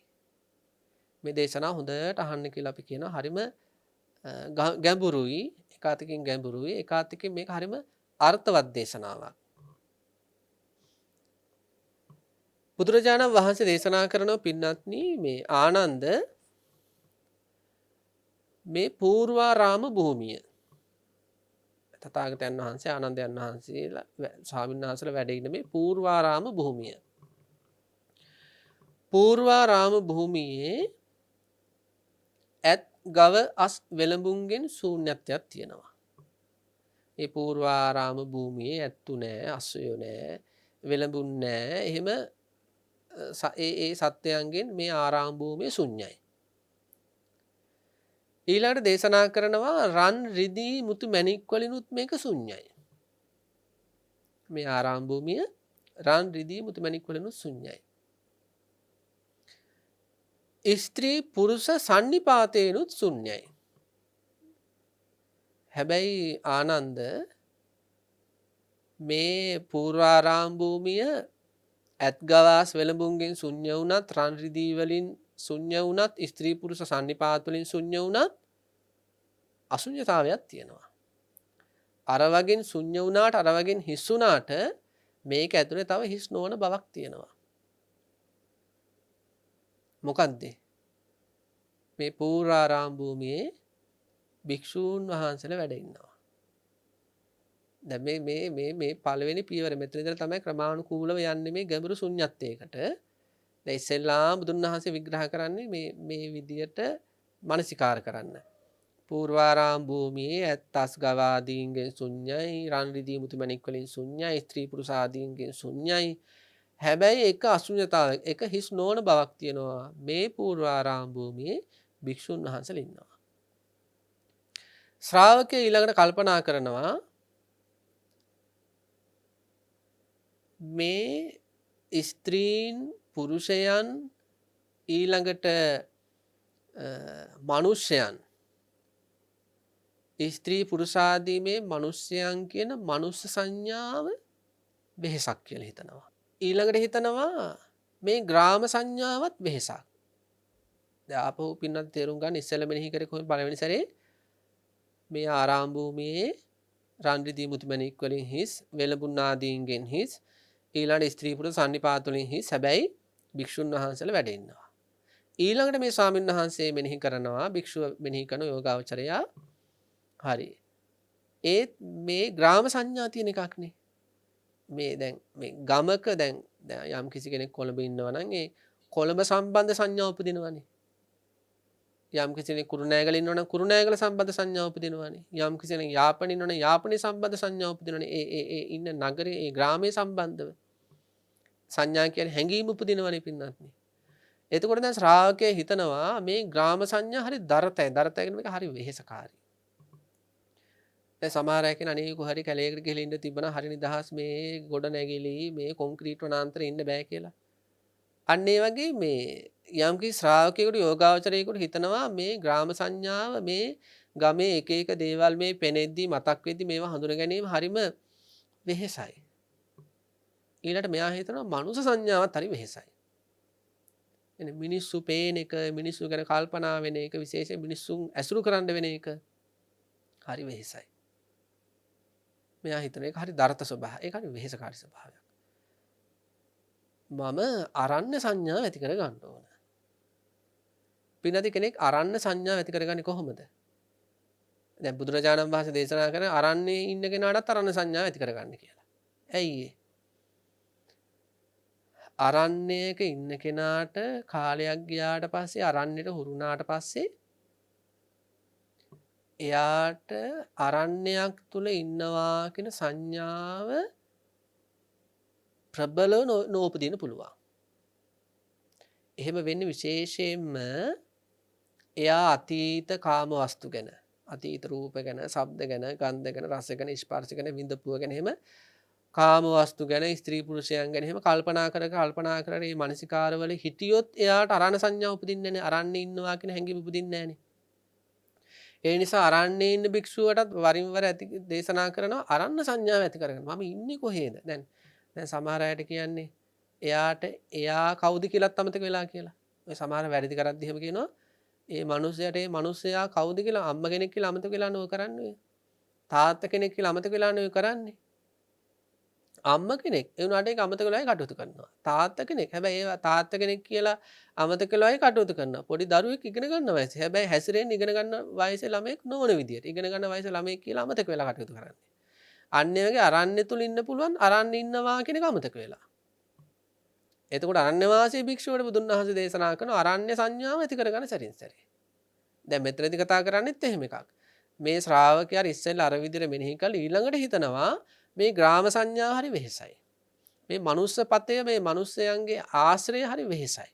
මේ දේශනාව හොඳට අහන්න කියලා අපි කියනවා හරිම ගැඹුරුයි එකාතකින් ගැඹුරුයි එකාතකින් මේක හරිම අර්ථවත් දේශනාවක්. බුදුරජාණන් වහන්සේ දේශනා කරනව පින්නත්නි මේ ආනන්ද මේ පූර්වාරාම භූමිය තථාගතයන් වහන්සේ ආනන්දයන් වහන්සේලා ස්වාමීන් වහන්සේලා වැඩ ඉන්න මේ පූර්වාරාම භූමිය. පූර්වාරාම භූමියේ ඇත් ගව අස් වෙලඹුන්ගෙන් ශූන්‍යත්වයක් තියෙනවා. මේ පූර්වාරාම භූමියේ ඇත්තු නෑ, අස්සයෝ නෑ, වෙලඹුන් නෑ. එහෙම ඒ සත්වයන්ගෙන් මේ ආරාම භූමිය ශුන්‍යයි. ඊළඟට දේශනා කරනවා රන් රිදී මුතු මැණික් වලිනුත් මේක ශුන්‍යයි. මේ ආරාම භූමිය රන් රිදී මුතු මැණික් වලිනුත් ශුන්‍යයි. ස්ත්‍රී පුරුෂ සන්නිපාතේනුත් ශුන්‍යයි. හැබැයි ආනන්ද මේ පූර්වාරාම භූමිය ඇත්ගවාස් වෙළඹුන්ගෙන් ශුන්‍ය වුණත් රන් රිදී වලින් ශුන්‍ය වුණත් ස්ත්‍රී පුරුෂ සන්නිපාත වලින් ශුන්‍ය වුණත් අශුන්‍යතාවයක් තියෙනවා. අර වගේ ශුන්‍ය වුණාට අර වගේ හිස් වුණාට මේක ඇතුලේ තව හිස් නොවන බවක් තියෙනවා. මොකද්ද? මේ පූර්වාරාම භූමියේ භික්ෂූන් වහන්සේලා වැඩ ඉන්නවා. දැන් මේ පළවෙනි පියවර මෙතන ඉඳලා තමයි ක්‍රමානුකූලව යන්නේ මේ ගැඹුරු ශුන්‍යත්වයකට. දැන් ඉස්සෙල්ලාම බුදුන් වහන්සේ විග්‍රහ කරන්නේ මේ විදියට මානසිකාර කරන්න. පූර්වාරාම භූමියේ ඇත්තස් ගවාදීන්ගෙන් ශුන්‍යයි, රන් රිදී මුතුමැණික් වලින් ශුන්‍යයි, ස්ත්‍රී පුරුෂ ආදීන්ගෙන් ශුන්‍යයි. හැබැයි එක අශුන්‍යතාවයක්, එක හිස් නොවන බවක් තියෙනවා. මේ පූර්වාරාම භූමියේ භික්ෂුන් වහන්සේලා ඉන්නවා. ශ්‍රාවකයා ඊළඟට කල්පනා කරනවා මේ ස්ත්‍රීන් පුරුෂයන් ඊළඟට මනුෂ්‍යයන් ස්ත්‍රී පුරුෂාදී මේ මනුෂ්‍යයන් කියන මනුෂ්‍ය සංඥාව වෙහෙසක් කියලා හිතනවා. ඊළඟට හිතනවා මේ ග්‍රාම සංඥාවත් වෙහෙසක්. දැන් ආපහු පින්නත් තේරුම් ගන්න ඉස්සෙල්ලා මෙනෙහි කරේ කොහොමද පළවෙනි සැරේ මේ ආරාම භූමියේ රන් රිදී මුතුමැණික් වලින් හිස්, වෙළඹුන් ආදීන්ගෙන් හිස්, ඊළඟට ස්ත්‍රී පුරුෂ සන්නිපාත වලින් හිස්. හැබැයි භික්ෂුන් වහන්සේලා වැඩ ඉන්නවා. ඊළඟට මේ ස්වාමීන් වහන්සේ මෙනෙහි කරනවා භික්ෂුව මෙනෙහි කරන යෝගාවචරයා හරි. ඒත් මේ ග්‍රාම සංඥා තියෙන එකක් නේ. මේ දැන් මේ ගමක දැන් යම් කිසි කෙනෙක් කොළඹ ඉන්නවා නම් ඒ කොළඹ සම්බන්ධ සංඥා උපදිනවනේ. යම් කිසි කෙනෙක් කුරුණෑගල ඉන්නවා නම් කුරුණෑගල සම්බන්ධ සංඥා උපදිනවනේ. යම් කිසි කෙනෙක් යාපනයේ ඉන්නවා නම් යාපනයේ සම්බන්ධ සංඥා උපදිනවනේ. ඒ ඉන්න නගරේ ඒ ග්‍රාමයේ සම්බන්ධව සංඥා කියන්නේ හැඟීම් උපදිනවනේ පින්නත්නි. එතකොට දැන් ශ්‍රාවකයා හිතනවා මේ ග්‍රාම සංඥා හරි දරතයි. දරතයි කියන එක හරි වෙහෙසකාරී. දැන් සමහර අය කියන අනේ කොහරි කැලේකට ගිහලා ඉන්න තිබ්බනම් හරි නිදහස් මේ ගොඩ නැගිලි මේ කොන්ක්‍රීට් වනාන්තරේ ඉන්න බෑ කියලා. අන්න ඒ වගේ මේ යම්කිසි ශ්‍රාවකයෙකුට යෝගාවචරයෙකුට හිතනවා මේ ග්‍රාම සංඥාව මේ ගමේ එක එක දේවල් මේ පෙනෙද්දි මතක් වෙද්දි මේවා හඳුන ගැනීම හරිම වෙහෙසයි. ඊළඟට මෙයා හිතනවා මනුෂ්‍ය සංඥාවත් හරි වෙහෙසයි. එනේ මිනිස්සු පේන එක, මිනිස්සු ගැන කල්පනා වෙන එක, විශේෂයෙන් මිනිස්සුන් ඇසුරු කරන්න වෙන එක හරි වෙහෙසයි. මෙයා හිතන එක හරි දරත ස්වභාවය. ඒක හරි වෙහෙසකාරී ස්වභාවයක්. මම අරණ්‍ය සංඥාව ඇති කර ගන්න ඕන. පින්නති කෙනෙක් අරණ්‍ය සංඥාව ඇති කරගන්නේ කොහොමද? දැන් බුදුරජාණන් වහන්සේ දේශනා කරන අරණ්‍යයේ ඉන්න කෙනාටත් අරණ්‍ය සංඥාව ඇති කරගන්න කියලා. ඇයි ඒ? අරණ්‍යයක ඉන්න කෙනාට කාලයක් ගියාට පස්සේ අරණ්‍යට හුරුනාට පස්සේ එයාට අරණ්‍යයක් තුල ඉන්නවා කියන සංඥාව ප්‍රබලව නෝපදින්න පුළුවන්. එහෙම වෙන්නේ විශේෂයෙන්ම එයා අතීත කාම වස්තු ගැන, අතීත රූප ගැන, ශබ්ද ගැන, ගන්ධ ගැන, රස ගැන, ස්පර්ශ ගැන, විඳපුව ගැන එහෙම කාම වස්තු ගැන, ස්ත්‍රී පුරුෂයන් ගැන එහෙම කල්පනා කර මේ මානසිකාරවල හිටියොත් එයාට අරණ සංඥා උපදින්නේ නැහැ. අරන්නේ ඉන්නවා කියන හැඟීම උපදින්නේ නැහනේ. ඒ නිසා අරන්නේ ඉන්න භික්ෂුවටත් වරින් වර ඇති දේශනා කරනවා අරන්න සංඥාව ඇති කරගන්න. මම ඉන්නේ කොහේද? දැන් සමහර අයට කියන්නේ එයාට එයා කවුද කියලාත් අමතක වෙලා කියලා. ඔය සමහර වැරදි කරද්දි එහෙම කියනවා ඒ මිනිහයාට ඒ මිනිහයා කවුද කියලා අම්මා කෙනෙක් කියලා අමතක වෙලා නෝ කරන්නේ. තාත්තා කෙනෙක් කියලා අමතක වෙලා නෝ කරන්නේ. අම්මා කෙනෙක් ඒ උනාට ඒක අමතක වෙලායි කටයුතු කරනවා. තාත්තා කෙනෙක් හැබැයි ඒ තාත්තා කෙනෙක් කියලා අමතක වෙලායි කටයුතු කරනවා. පොඩි දරුවෙක් ඉගෙන ගන්න වයසේ. හැබැයි හැසිරෙන්න ඉගෙන ගන්න වයසේ ළමෙක් නොවන විදියට. ඉගෙන ගන්න වයසේ ළමෙක් කියලා අමතක වෙලා කටයුතු කරන්නේ. අන්න ඒ වගේ අරණ්‍ය තුල ඉන්න පුළුවන් අරන් ඉන්නවා කියන එක අමතක වෙලා. එතකොට අරණ්‍ය වාසී භික්ෂුවට බුදුන් වහන්සේ දේශනා කරන අරණ්‍ය සංඥාව ඇති කරගන්න සැරින් සැරේ. දැන් මෙතනදී කතා කරන්නේත් එහෙම එකක්. මේ ශ්‍රාවකයා ඉස්සෙල්ලා අර විදිහට මෙනෙහි කළා ඊළඟට හිතනවා මේ ග්‍රාම සංඥාව හරි වෙහෙසයි. මේ මනුස්ස පතය මේ මිනිස්යන්ගේ ආශ්‍රය හරි වෙහෙසයි.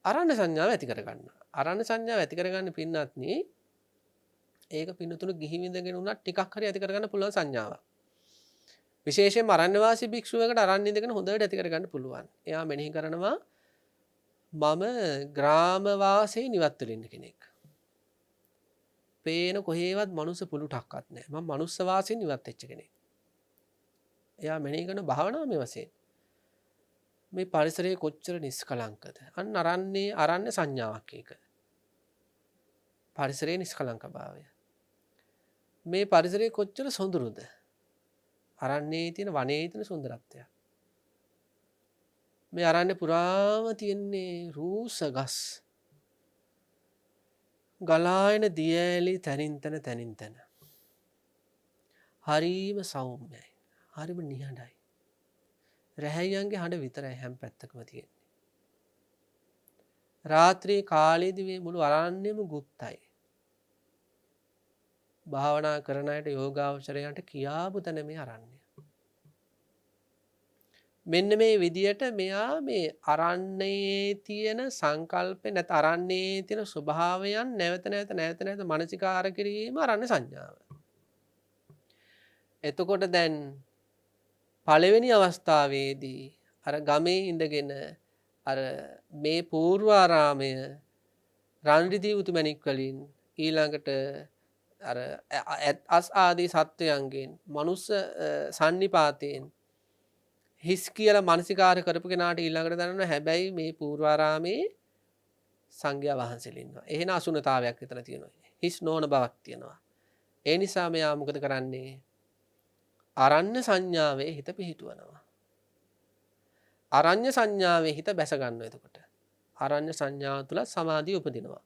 අරණ්‍ය සංඥාව ඇති කරගන්න. අරණ්‍ය සංඥාව ඇති කරගන්න පින්නත්නි ඒක පින්නතුණු ගිහි විඳගෙන උනත් ටිකක් හරි ඇති කරගන්න පුළුවන් සංඥාවක්. විශේෂයෙන්ම අරණ්‍ය වාසී භික්ෂුවකට අරන් ඉඳගෙන හොඳට ඇති කරගන්න පුළුවන්. එයා මෙනෙහි කරනවා මම ග්‍රාම වාසයේ නිවත් වෙලා ඉන්න කෙනෙක්. පේන කොහේවත් මනුස්ස පුලුටක්වත් නැහැ. මම මනුස්ස වාසයෙන් ඉවත් වෙච්ච කෙනෙක්. එයා මෙනෙහි කරන භාවනාව මේ වශයෙන්. මේ පරිසරයේ කොච්චර නිස්කලංකද. අන්න අරන්නේ සංඥාවක් ඒක. පරිසරයේ නිස්කලංක භාවය. මේ පරිසරයේ කොච්චර සොඳුරුද. අරන්නේ තියෙන වනයේ තියෙන සුන්දරත්වය. මේ අරන්නේ පුරාම තියෙන්නේ රූස ගස්. ගලායන දියඇලි තැනින් තැන. හරිම සෞම්‍යයි. හරිම නිහඬයි. රැහැයන්ගේ හඬ විතරයි හැම පැත්තකම තියෙන්නේ. රාත්‍රී කාලයේදී මේ මුළු අරණ්‍යෙම ගුප්තයි. භාවනා කරන අයට යෝගාවචරයන්ට කියාපු තැන මේ අරණ්‍ය. මෙන්න මේ විදියට මෙයා මේ අරණ්‍යයේ තියෙන සංකල්පේ නැත් අරණ්‍යයේ තියෙන ස්වභාවයන් නැවත මනසිකාර කිරීම අරණ්‍ය සංඥාව. එතකොට දැන් පළවෙනි අවස්ථාවේදී අර ගමේ ඉඳගෙන අර මේ පූර්වාරාමය රන්රිදී උතුමැණික් වලින් ඊළඟට අර අස් ආදී සත්වයන්ගෙන් මනුස්ස සන්නිපාතයෙන් හිස් කියලා මානසිකාර කරපු කෙනාට ඊළඟට දැනන හැබැයි මේ පූර්වාරාමේ සංඝයා වහන්සේලා ඉන්නවා. එහෙන අසුනතාවයක් විතර තියෙනවා. හිස් නොවන බවක් තියෙනවා. ඒ නිසා මෙයා මොකද කරන්නේ? අරඤ්‍ය සංඥාවේ හිත පිහිටුවනවා. අරඤ්‍ය සංඥාවේ හිත බැස ගන්නවා එතකොට. අරඤ්‍ය සංඥාව තුළ සමාධිය උපදිනවා.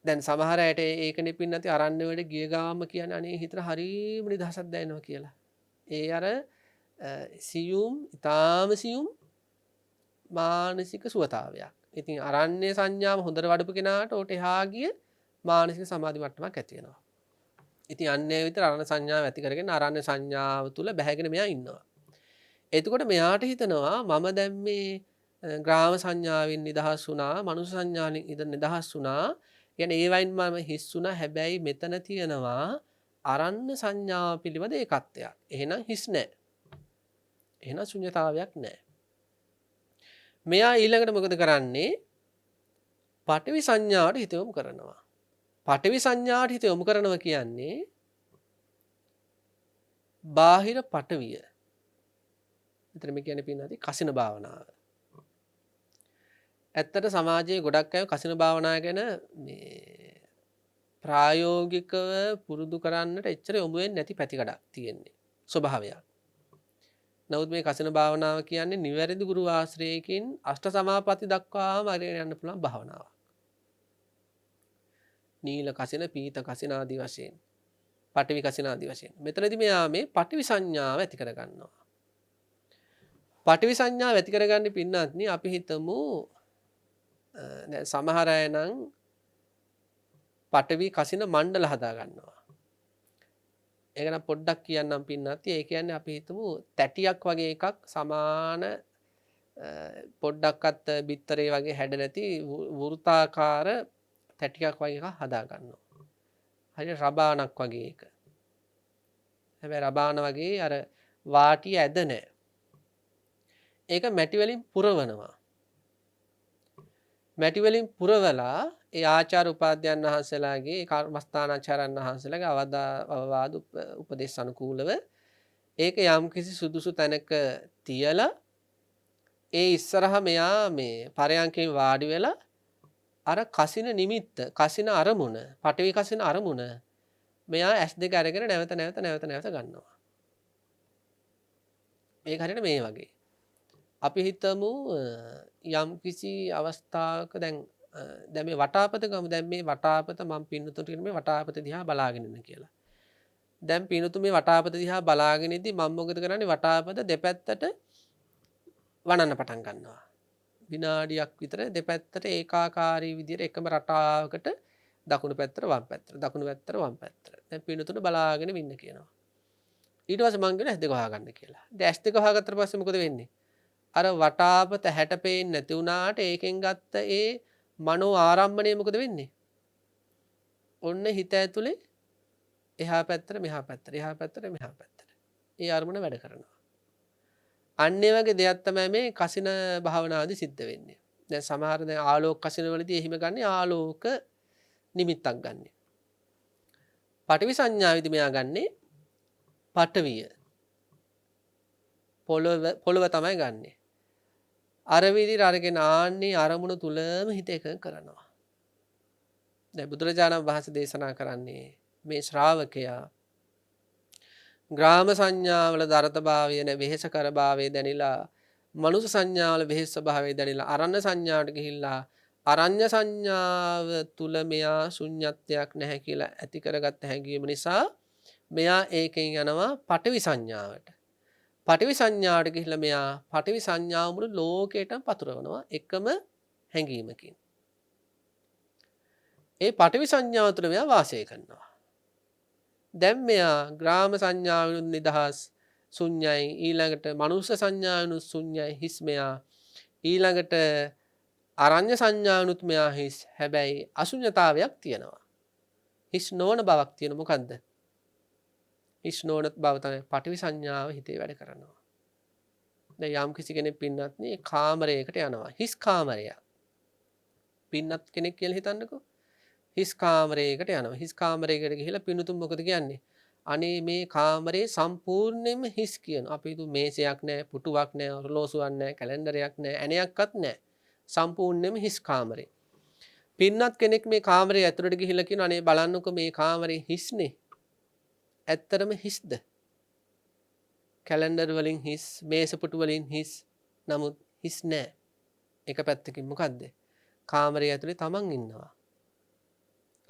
දැන් සමහර අයට ඒකනේ පින්නති අරණ්‍ය වලට ගිය ගාම කියන්නේ අනේ හිතට හරියම නිදහසක් දැනෙනවා කියලා. ඒ අර සියුම් ඊටාම සියුම් මානසික සුවතාවයක්. ඉතින් අරණ්‍ය සංඥාව හොඳට වඩපු කෙනාට උට එහා ගිය මානසික සමාධි මට්ටමක් ඇති වෙනවා. ඉතින් අන්නේ විතර අරණ්‍ය සංඥාව ඇති කරගෙන අරණ්‍ය සංඥාව තුල බැහැගෙන මෙයා ඉන්නවා. එතකොට මෙයාට හිතනවා මම දැන් මේ ග්‍රාම සංඥාවෙන් නිදහස් වුණා, මනුෂ්‍ය සංඥාවෙන් නිදහස් වුණා. කියන්නේ ඒ වයින් මම හිස් වුණා. හැබැයි මෙතන තියෙනවා අරණ්‍ය සංඥාව පිළිබඳ ඒකත්වයක්. එහෙනම් හිස් නැහැ. එහෙනම් ශුන්‍යතාවයක් නැහැ. මෙයා ඊළඟට මොකද කරන්නේ? පඨවි සංඥාවට හිත යොමු කරනවා. පඨවි සංඥාවට හිත යොමු කරනවා කියන්නේ බාහිර පඨවිය. මෙතන මේ කියන්නේ පින්නදී කසින භාවනාව. ඇත්තට සමාජයේ ගොඩක් අය කසින භාවනාව ගැන මේ ප්‍රායෝගිකව පුරුදු කරන්නට එච්චර යොමු වෙන්නේ නැති පැතිකඩක් තියෙන්නේ ස්වභාවයක්. නමුත් මේ කසින භාවනාව කියන්නේ නිවැරදි ගුරු ආශ්‍රයකින් අෂ්ට සමාපatti දක්වාම අරගෙන යන්න පුළුවන් භාවනාවක්. නීල කසින, පීත කසින ආදී වශයෙන්, පඨවි කසින ආදී වශයෙන්. මෙතනදී මෙයා මේ පඨවි සංඥාව ඇති කර ගන්නවා. පඨවි සංඥාව ඇති කරගන්නේ පින්නත්නි අපි හිතමු දැන් සමහර අය නම් පඨවි කසින මණ්ඩල හදා ගන්නවා. ඒක නම් පොඩ්ඩක් කියන්නම් පින්නත්. ඒ කියන්නේ අපි හිතමු තැටියක් වගේ එකක් සමාන පොඩ්ඩක්වත් බිත්තරේ වගේ හැඩ නැති වෘත්තාකාර තැටියක් වගේ එකක් හදා ගන්නවා. හරියට රබානක් වගේ එක. හැබැයි රබාන වගේ අර වාටිය ඇද නැහැ. ඒක මැටි වලින් පුරවනවා. මැටි වලින් පුරවලා ඒ ආචාර්ය උපාධ්‍යයන් වහන්සේලාගේ කර්මස්ථානාචාර්යන් වහන්සේලාගේ අවවාද උපදේශ අනුකූලව ඒක යම් කිසි සුදුසු තැනක තියලා ඒ ඉස්සරහා මෙයා මේ පරයන්කෙන් වාඩි වෙලා අර කසින නිමිත්ත, කසින අරමුණ, පඨවි කසින අරමුණ මෙයා S2 අරගෙන නැවත ගන්නවා. මේක හරියට මේ වගේ. අපි හිතමු යම් කිසි අවස්ථාවක දැන් මේ වටාපත ගමු. දැන් මේ වටාපත මම පින්නතුන්ට කියන මේ වටාපත දිහා බලාගෙන ඉන්න කියලා. දැන් පින්නතු මේ වටාපත දිහා බලාගෙන ඉද්දි මම මොකද කරන්නේ? වටාපත දෙපැත්තට වනන්න පටන් ගන්නවා. විනාඩියක් විතර දෙපැත්තට ඒකාකාරී විදිහට එකම රටාවකට දකුණු පැත්තට වම් පැත්තට, දකුණු පැත්තට වම් පැත්තට. දැන් පින්නතුන්ට බලාගෙන ඉන්න කියනවා. ඊට පස්සේ මං කියන S2 වහගන්න කියලා. දැන් S2 වහගත්තට පස්සේ මොකද වෙන්නේ? අර වටාපත හැට පේන්නේ නැති වුණාට ඒකෙන් ගත්ත ඒ මනෝ ආරම්භණය මොකද වෙන්නේ? ඔන්න හිත ඇතුලේ එහා පැත්තට මෙහා පැත්තට, එහා පැත්තට මෙහා පැත්තට. ඒ අරමුණ වැඩ කරනවා. අන්න ඒ වගේ දෙයක් තමයි මේ කසින භාවනාවේදී සිද්ධ වෙන්නේ. දැන් සමහර දැන් ආලෝක කසින වලදී එහෙම ගන්න ආලෝක නිමිත්තක් ගන්න. පඨවි සංඥාවේදී මෙයා ගන්නේ පඨවිය. පොළව තමයි ගන්නෙ. අර විදිහට අරගෙන ආන්නේ අරමුණු තුලම හිත එකඟ කරනවා. දැන් බුදුරජාණන් වහන්සේ දේශනා කරන්නේ මේ ශ්‍රාවකයා ග්‍රාම සංඥාවල දරතභාවය නැ වෙහෙසකර භාවය දැනිලා මනුෂ්‍ය සංඥාවල වෙහෙස ස්වභාවය දැනිලා අරණ්‍ය සංඥාවට ගිහිල්ලා අරඤ්‍ය සංඥාව තුල මෙයා ශුන්‍යත්වයක් නැහැ කියලා ඇති කරගත්ත හැඟීම නිසා මෙයා ඒකෙන් යනවා පඨවි සංඥාවට. පඨවි සංඥාවට ගිහිල්ලා මෙයා පඨවි සංඥාව මුළු ලෝකයටම පතුරවනවා එකම හැඟීමකින්. ඒ පඨවි සංඥාව තුළ මෙයා වාසය කරනවා. දැන් මෙයා ග්‍රාම සංඥාවෙනුත් නිදහස් ශුන්‍යයි, ඊළඟට මනුෂ්‍ය සංඥාවෙනුත් ශුන්‍යයි හිස් මෙයා, ඊළඟට අරඤ්‍ය සංඥාවෙනුත් මෙයා හිස්. හැබැයි අශුන්‍යතාවයක් තියෙනවා. හිස් නොවන බවක් තියෙන මොකද්ද? හිස් නොවන බව තමයි පඨවි සංඥාව හිතේ වැඩ කරනවා. දැන් යම් කිසි කෙනෙක් පින්නත් නේ කාමරයකට යනවා. හිස් කාමරයක්. පින්නත් කෙනෙක් කියලා හිතන්නකෝ. හිස් කාමරයකට යනවා. හිස් කාමරයකට ගිහිල්ලා පින්තුන් මොකද කියන්නේ? අනේ මේ කාමරේ සම්පූර්ණයෙන්ම හිස් කියනවා. අපි හිතුව මේසයක් නැහැ, පුටුවක් නැහැ, ඔරලෝසුවක් නැහැ, කැලෙන්ඩරයක් නැහැ, ඇණයක්වත් නැහැ. සම්පූර්ණයෙන්ම හිස් කාමරේ. පින්නත් කෙනෙක් මේ කාමරේ ඇතුළට ගිහිල්ලා කියනවා අනේ බලන්නකෝ මේ කාමරේ හිස්නේ. ඇත්තටම හිස්ද? කැලෙන්ඩර් වලින් හිස්, මේස පුටු වලින් හිස්. නමුත් හිස් නැහැ. එක පැත්තකින් මොකද්ද? කාමරේ ඇතුලේ තමන් ඉන්නවා.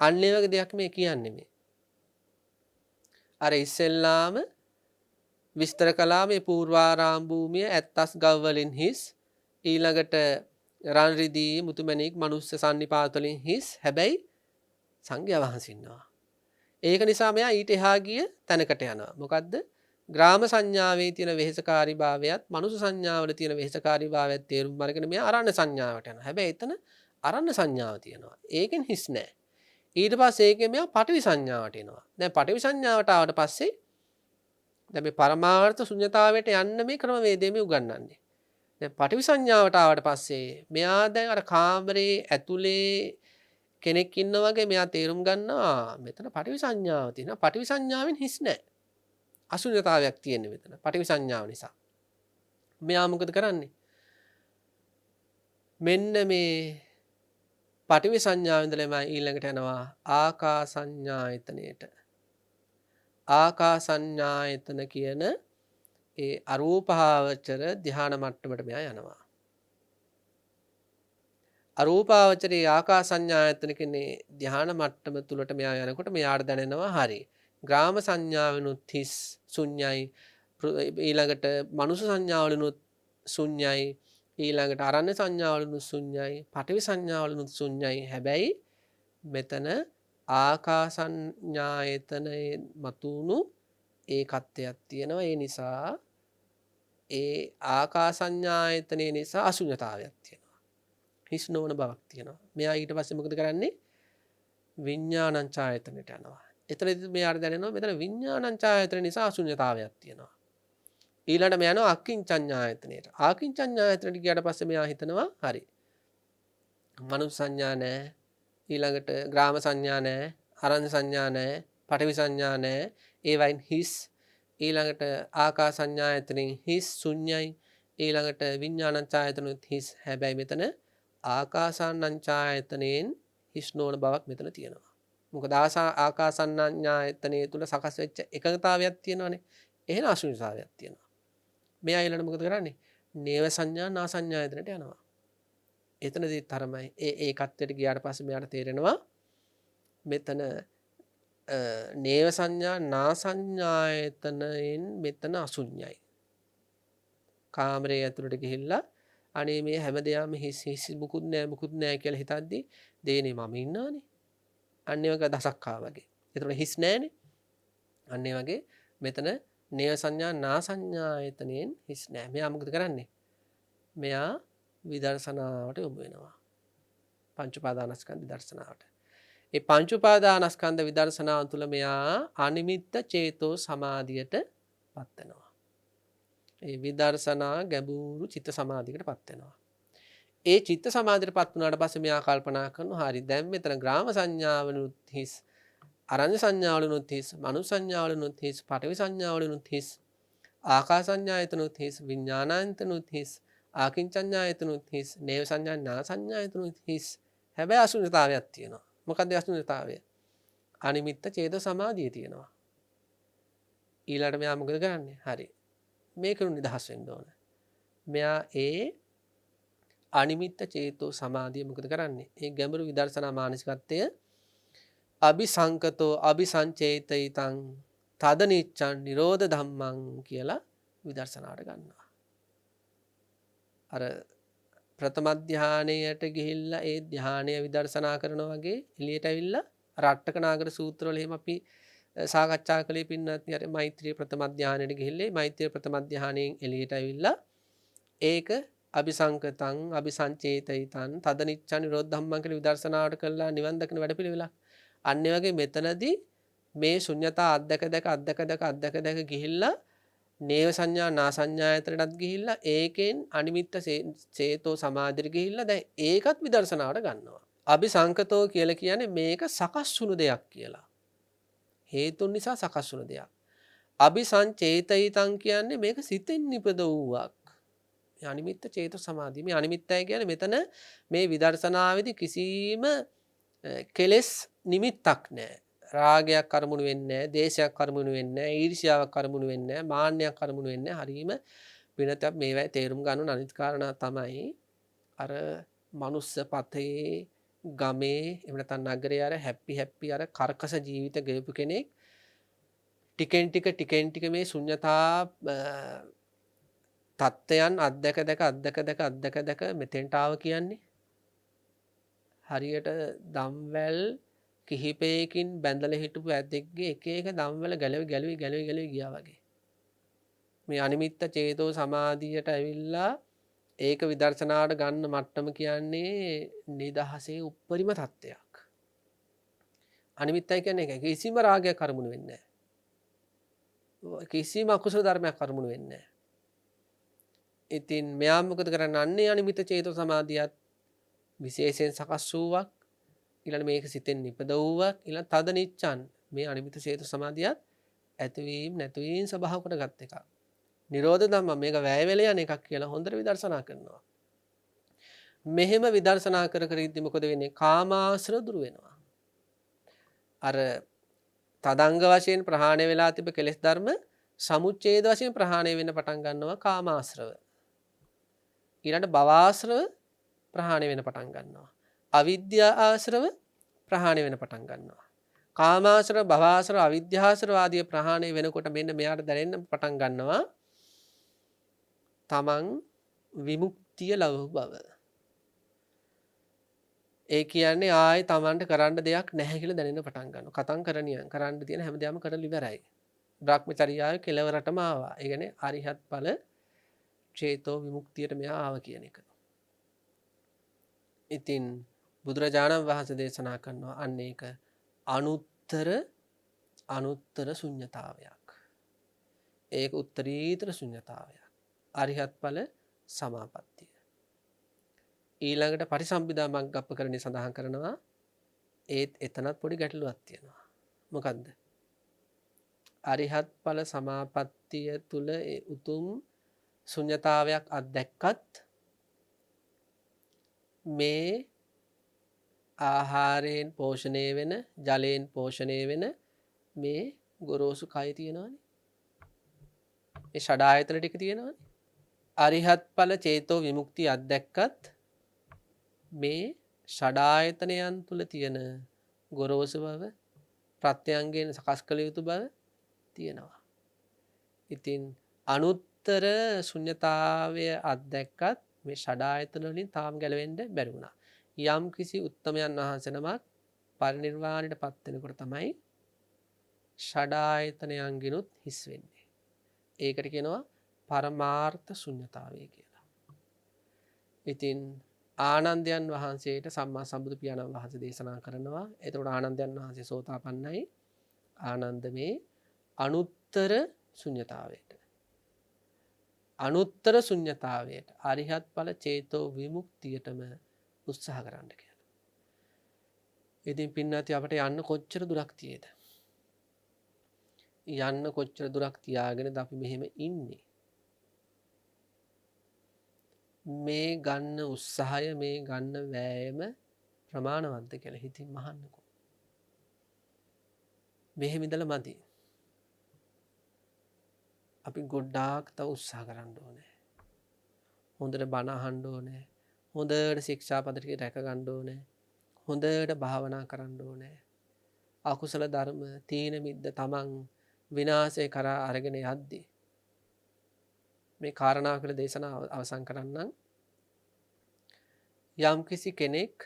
අන්න ඒ වගේ දෙයක් මේ කියන්නේ මේ. අර ඉස්සෙල්ලාම විස්තර කළා මේ පූර්වාරාම භූමිය ඇත්තස් ගව් වලින් හිස්, ඊළඟට රන් රිදී මුතුමැණික් මනුස්ස සන්නිපාත වලින් හිස්. හැබැයි සංඝයා වහන්සේ ඉන්නවා. ඒක නිසා මෙයා ඊට එහා ගිය තැනකට යනවා. මොකද්ද? ග්‍රාම සංඥාවේ තියෙන වෙහෙසකාරී භාවයත් මනුස්ස සංඥාවල තියෙන වෙහෙසකාරී භාවයත් තේරුම් අරගෙන මෙයා අරණ්‍ය සංඥාවට යනවා. හැබැයි එතන අරණ්‍ය සංඥාව තියෙනවා. ඒකෙන් හිස් නැහැ. ඊට පස්සේ ඒකෙන් මෙයා පඨවි සංඥාවට එනවා. දැන් පඨවි සංඥාවට ආවට පස්සේ දැන් මේ පරමාර්ථ ශුන්‍යතාවයට යන්න මේ ක්‍රමවේදය මේ උගන්වන්නේ. දැන් පඨවි සංඥාවට ආවට පස්සේ මෙයා දැන් අර කාමරේ ඇතුලේ කෙනෙක් ඉන්නා වගේ මෙයා තේරුම් ගන්නවා මෙතන පඨවි සංඥාව තියෙනවා. පඨවි සංඥාවෙන් හිස් නැහැ. අශුන්‍යතාවයක් තියෙන්නේ මෙතන පඨවි සංඥාව නිසා. මෙයා මොකද කරන්නේ? මෙන්න මේ පඨවි සංඥාව ඉඳලම ඊළඟට යනවා ආකාසඤ්ඤායතනෙට. ආකාසඤ්ඤායතන කියන ඒ අරූපාවචර ධ්‍යාන මට්ටමට මෙයා යනවා. අරූපාවචරයේ ආකාසඤ්ඤායතන කියන්නේ ධ්‍යාන මට්ටම තුලට මෙයා යනකොට මෙයාට දැනෙනවා හරි. ග්‍රාම සංඥාවෙනුත් හිස් ශුන්‍යයි, ඊළඟට මනුෂ්‍ය සංඥාවලුනුත් ශුන්‍යයි, ඊළඟට අරණ්‍ය සංඥාවලුනුත් ශුන්‍යයි, පඨවි සංඥාවලුනුත් ශුන්‍යයි. හැබැයි මෙතන ආකාසඤ්ඤායතනයේ මතුණු ඒකත්වයක් තියෙනවා. ඒ නිසා ඒ ආකාසඤ්ඤායතනයේ නිසා අශුන්‍යතාවයක් තියෙනවා. හිස් නොවන බවක් තියෙනවා. මෙයා ඊට පස්සේ මොකද කරන්නේ? විඥානං ඡායතනයට යනවා. එතනදී මෙයාට දැනෙනවා මෙතන විඥානං ඡායතන නිසා අශුන්‍යතාවයක් තියෙනවා. ඊළඟට මෙයා යනවා අකින්චඤ්ඤායතනයට. ආකින්චඤ්ඤායතනට ගියාට පස්සේ මෙයා හිතනවා හරි. මනුස්ස සංඥා නැහැ. ඊළඟට ග්‍රාම සංඥා නැහැ. අරඤ්‍ය සංඥා නැහැ. පඨවි සංඥා නැහැ. ඒ වයින් හිස්. ඊළඟට ආකාසඤ්ඤායතනෙන් හිස් ශුන්‍යයි. ඊළඟට විඥානං ඡායතනෙත් හිස්. හැබැයි මෙතන ආකාසානං ඡායතනෙන් හිස් නොවන බවක් මෙතන තියෙනවා. මොකද ආකාසඤ්ඤායතනයේ තුල සකස් වෙච්ච එකඟතාවයක් තියෙනවානේ. එහෙන අශුන්‍යතාවයක් තියෙනවා. මෙයා ඊළඟට මොකද කරන්නේ? නේව සංඥා නා සංඥායතනට යනවා. එතනදී තරමයි ඒකත්වයට ගියාට පස්සේ මෙයාට තේරෙනවා මෙතන නේව සංඥා නා සංඥායතනයෙන් මෙතන අශුන්‍යයි. කාමරේ ඇතුළට ගිහිල්ලා අනේ මේ හැමදේම හිස් මුකුත් නැහැ කියලා හිතද්දි දේනේ මම ඉන්නවනේ. අන්න ඒ වගේ දසක් වගේ. ඒතකොට හිස් නැහැනේ. අන්න ඒ වගේ මෙතන නේව සංඥා නා සංඥායතනෙන් හිස් නැහැ. මෙයා මොකද කරන්නේ? මෙයා විදර්ශනාවට යොමු වෙනවා. පංච උපාදානස්කන්ධ විදර්ශනාවට. ඒ පංච උපාදානස්කන්ධ විදර්ශනාව තුළ මෙයා අනිමිත්ත චේතෝ සමාධියට පත් වෙනවා. ඒ විදර්ශනා ගැඹුරු චිත්ත සමාධියකට පත් වෙනවා. ඒ චිත්ත සමාධියටපත් වුණාට පස්සේ මෙයා කල්පනා කරනවා හරි දැන් මෙතන ග්‍රාම සංඥාවලුත් හිස් අරඤ්‍ය සංඥාවලුත් හිස් මනු සංඥාවලුත් හිස් පඨවි සංඥාවලුත් හිස් ආකාස සංඥායතනුත් හිස් විඥානායතනුත් හිස් ආකින්චඤ්ඤායතනුත් හිස් නේව සංඥා නා සංඥායතනුත් හිස් හැබැයි අශුන්‍යතාවයක් තියෙනවා. මොකක්ද අශුන්‍යතාවය? අනිමිත්ත චේතෝ සමාධිය තියෙනවා. ඊළඟට මෙයා මොකද කරන්නේ? හරි. මේකෙන් නිදහස් වෙන්න ඕන. මෙයා ඒ අනිමිත්ත චේතෝ සමාධිය මොකද කරන්නේ? ඒ ගැඹුරු විදර්ශනා මානසිකත්වය අபிසංකතෝ අபிසංචේතිතං තදනිච්ඡං නිරෝධ ධම්මං කියලා විදර්ශනාට ගන්නවා. අර ප්‍රථම ධානයට ගිහිල්ලා ඒ ධානය විදර්ශනා කරනවා වගේ එළියට ඇවිල්ලා රට්ටක නාගර සූත්‍රවල එහෙම අපි සාකච්ඡා කළේ පින්නත් අර මෛත්‍රී ප්‍රථම ධානයට ගිහිල්ලා මෛත්‍රී ප්‍රථම ධානයෙන් එළියට ඇවිල්ලා ඒක අபிසංකතං අபிසංචේතිතං තදනිච්ඡං නිරෝධ ධම්මං කියලා විදර්ශනාවට කළා නිවන් දකින වැඩපිළිවෙලක්. අන්න ඒ වගේ මෙතනදී මේ ශුන්‍යතා අද්දක දැක ගිහිල්ලා නේව සංඥා නා සංඥායතනටත් ගිහිල්ලා ඒකෙන් අනිමිත්ත චේතෝ සමාධියට ගිහිල්ලා දැන් ඒකත් විදර්ශනාවට ගන්නවා. අபிසංකතෝ කියලා කියන්නේ මේක සකස් වුණු දෙයක් කියලා. හේතුන් නිසා සකස් වුණු දෙයක්. අபிසංචේතිතං කියන්නේ මේක සිතෙන් නිපද වූවක්. මේ අනිමිත්ත චේතෝ සමාධිය. මේ අනිමිත්තයි කියන්නේ මෙතන මේ විදර්ශනාවේදී කිසිම කෙලෙස් නිමිත්තක් නැහැ. රාගයක් කරමුණු වෙන්නේ නැහැ, දේශයක් කරමුණු වෙන්නේ නැහැ, ඊර්ෂ්‍යාවක් කරමුණු වෙන්නේ නැහැ, මාන්නයක් කරමුණු වෙන්නේ නැහැ. හරීම වෙනතක් මේවයි තේරුම් ගන්න අනිත් කාරණා තමයි අර මනුස්ස පතේ ගමේ එහෙම නැත්නම් නගරේ අර හැපි අර කර්කස ජීවිත ගෙවපු කෙනෙක් ටිකෙන් ටික මේ ශුන්‍යතා තත්ත්වයන් අද්දක දැක මෙතෙන්ට ආව කියන්නේ හරියට දම්වැල් කිහිපයකින් බැඳලා හිටපු ඇතෙක්ගේ එක එක දම්වැල් ගැලවි ගියා වගේ. මේ අනිමිත්ත චේතෝ සමාධියට ඇවිල්ලා ඒක විදර්ශනාවට ගන්න මට්ටම කියන්නේ නිදහසේ උප්පරිම තත්ත්වයක්. අනිමිත්තයි කියන්නේ ඒක කිසිම රාගයක් කරමුණු වෙන්නේ නැහැ. කිසිම අකුසල ධර්මයක් කරමුණු වෙන්නේ නැහැ. ඉතින් මෙයා මොකද කරන්නේ? අන්නේ අනිමිත්ත චේතෝ සමාධියත් විශේෂයෙන් සකස් වූවක් ඊළඟ මේක සිතෙන් නිපද වූවක් ඊළඟ තද නිච්ඡන් මේ අනිමිත්ත චේතෝ සමාධියත් ඇතිවීම නැතිවීම ස්වභාවකට ගත් එකක්. නිරෝධ ධම්ම මේක වැය වෙලා යන එකක් කියලා හොඳට විදර්ශනා කරනවා. මෙහෙම විදර්ශනා කර ඉද්දි මොකද වෙන්නේ? කාමාශ්‍රව දුරු වෙනවා. අර තදංග වශයෙන් ප්‍රහාණය වෙලා තිබෙ කෙලෙස් ධර්ම සමුච්ඡේද වශයෙන් ප්‍රහාණය වෙන්න පටන් ගන්නවා කාමාශ්‍රව. ඊළඟ භවආශ්‍රව ප්‍රහාණය වෙන්න පටන් ගන්නවා. අවිද්‍යා ආශ්‍රව ප්‍රහාණය වෙන්න පටන් ගන්නවා. කාමාශ්‍රව, භවආශ්‍රව, අවිද්‍යාශ්‍රව ආදී ප්‍රහාණය වෙනකොට මෙන්න මෙයාට දැනෙන්න පටන් ගන්නවා තමන් විමුක්තිය ලබපු බව. ඒ කියන්නේ ආයේ තමන්ට කරන්න දෙයක් නැහැ කියලා දැනෙන්න පටන් ගන්නවා. කතං කරන්න තියෙන හැමදේම කරලා ඉවරයි. බ්‍රහ්මචර්යාවේ කෙලවරටම ආවා. ඒ කියන්නේ අරිහත් ඵල චේතෝ විමුක්තියට මෙයා ආව කියන එක. ඉතින් බුදුරජාණන් වහන්සේ දේශනා කරනවා අන්න ඒක අනුත්තර ශුන්්‍යතාවයක්. ඒක උත්තරීතර ශුන්්‍යතාවයක්. අරිහත් ඵල සමාපත්තිය. ඊළඟට පටිසම්භිදා මග්ගප්පකරණේ සඳහන් කරනවා ඒත් එතනත් පොඩි ගැටලුවක් තියෙනවා. මොකද්ද? අරිහත් ඵල සමාපත්තිය තුල ඒ උතුම් ශුන්්‍යතාවයක් අත්දැක්කත් මේ ආහාරයෙන් පෝෂණය වෙන ජලයෙන් පෝෂණය වෙන මේ ගොරෝසු කය තියෙනවානේ. මේ ෂඩායතන ටික තියෙනවානේ. අරිහත් ඵල චේතෝ විමුක්තිය අත්දැක්කත් මේ ෂඩායතනයන් තුල තියෙන ගොරෝසු බව ප්‍රත්‍යයන්ගෙන් සකස් කළ යුතු බව තියෙනවා. ඉතින් අනුත්තර ශුන්්‍යතාවය අත්දැක්කත් මේ ෂඩායතන වලින් තාම ගැලවෙන්න බැරි වුණා. යම් කිසි උත්තමයන් වහන්සේ නමක් පරිනිර්වාණයට පත් වෙනකොට තමයි ෂඩායතනයන්ගිනුත් හිස් වෙන්නේ. ඒකට කියනවා පරමාර්ථ ශුන්්‍යතාවය කියලා. ඉතින් ආනන්දයන් වහන්සේට සම්මා සම්බුදු පියාණන් වහන්සේ දේශනා කරනවා. එතකොට ආනන්දයන් වහන්සේ සෝතාපන්නයි. ආනන්ද මේ අනුත්තර ශුන්්‍යතාවයට. ඊළඟට පරිසම්පිදා මග්ගප්පකරණේ සඳහන් කරනවා ඒත් එතනත් පොඩි ගැටලුවක් තියෙනවා. මොකද්ද? අරිහත් ඵල සමාපත්තිය තුල උතුම් ශුන්්‍යතාවයක් අත්දැක්කත් මේ ආහාරයෙන් පෝෂණය වෙන ජලයෙන් පෝෂණය වෙන මේ ගොරෝසු කය තියෙනවානේ. අනුත්තර ශුන්්‍යතාවයට අරිහත් ඵල චේතෝ විමුක්තියටම උත්සාහ කරන්න කියලා. ඉතින් පින්නති අපට යන්න කොච්චර දුරක් තියෙද? යන්න කොච්චර දුරක් තියාගෙනද අපි මෙහෙම ඉන්නේ? මේ ගන්න උත්සාහය, මේ ගන්න වෑයම ප්‍රමාණවත්ද කියලා හිතින් මහන්නකෝ. මෙහෙම ඉඳලා මදි. අපි ගොඩාක් තව උත්සාහ කරන්න ඕනේ. හොඳට බණ අහන්න ඕනේ. හොඳට ශික්ෂාපද ටික රැක ගන්න ඕනේ. හොඳට භාවනා කරන්න ඕනේ. අකුසල ධර්ම තීන මිද්ද තමන් විනාශය කරා අරගෙන යද්දී මේ කාරණා කළ දේශනාව අවසන් කරන්නම්. යම්කිසි කෙනෙක්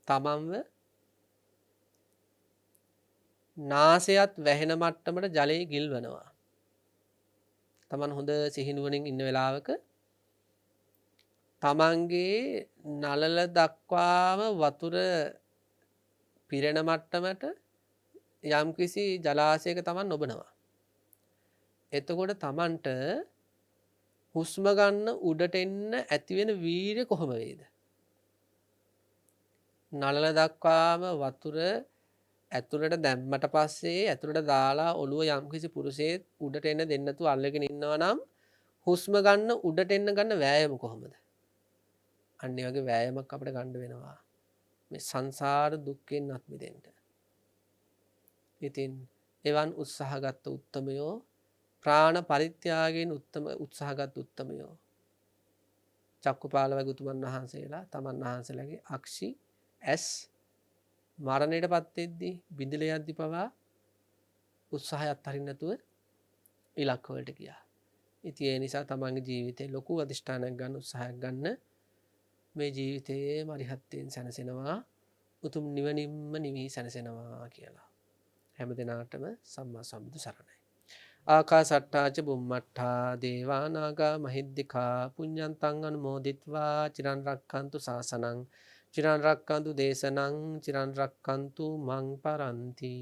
තමන්ව නාසයත් වැහෙන මට්ටමට ජලය ගිල්වනවා. තමන් හොඳ සිහිනුවණින් ඉන්න වෙලාවක තමන්ගේ නළල දක්වාම වතුර පිරෙන මට්ටමට යම්කිසි ජලාශයක තමන් නොබනවා. එතකොට තමන්ට හුස්ම ගන්න උඩට එන්න ඇතිවෙන වීර්ය කොහොම වේද? නළල දක්වාම වතුර ඇතුළට දැම්මට පස්සේ ඇතුළට දාලා ඔළුව යම්කිසි පුරුෂයෙක් උඩට එන්න දෙන්නේ නැතුව අල්ලගෙන ඉන්නවා නම් හුස්ම ගන්න උඩට එන්න ගන්න වෑයම කොහොමද? අන්න ඒ වගේ වෑයමක් අපිට ගන්න වෙනවා මේ සංසාර දුක්ෙන් අත් මිදෙන්න. ඉතින් එවන් උත්සාහගත් උත්තමයෝ, ප්‍රාණ පරිත්‍යාගයෙන් උත්සාහගත් උත්තමයෝ, චක්කුපාල වගතුමන් වහන්සේලා තමන් වහන්සේලාගේ අක්ෂි ඇස් මරණයට පත් වෙද්දී බිඳල යද්දි පවා උත්සාහයක් අරින්න නැතුව ඉලක්ක වලට ගියා. ඉතින් ඒ නිසා තමන්ගේ ජීවිතේ ලොකු අධිෂ්ඨානයක් ගන්න උත්සාහයක් ගන්න. මේ ජීවිතයේ මරිහත්යෙන් සැනසෙනවා, උතුම් නිවනින්ම නිවි සැනසෙනවා කියලා. හැම දිනාටම සම්මා සම්බුදු සරණයි. ආකාසට්ටා ච බුම්මට්ටා දේවා නාග මහිද්దికා පුඤ්ඤන්තං අනුමෝදිත්වා චිරන් රක්칸තු ශාසනං චිරන් රක්칸තු දේශනං චිරන් රක්칸තු මං පරන්ති.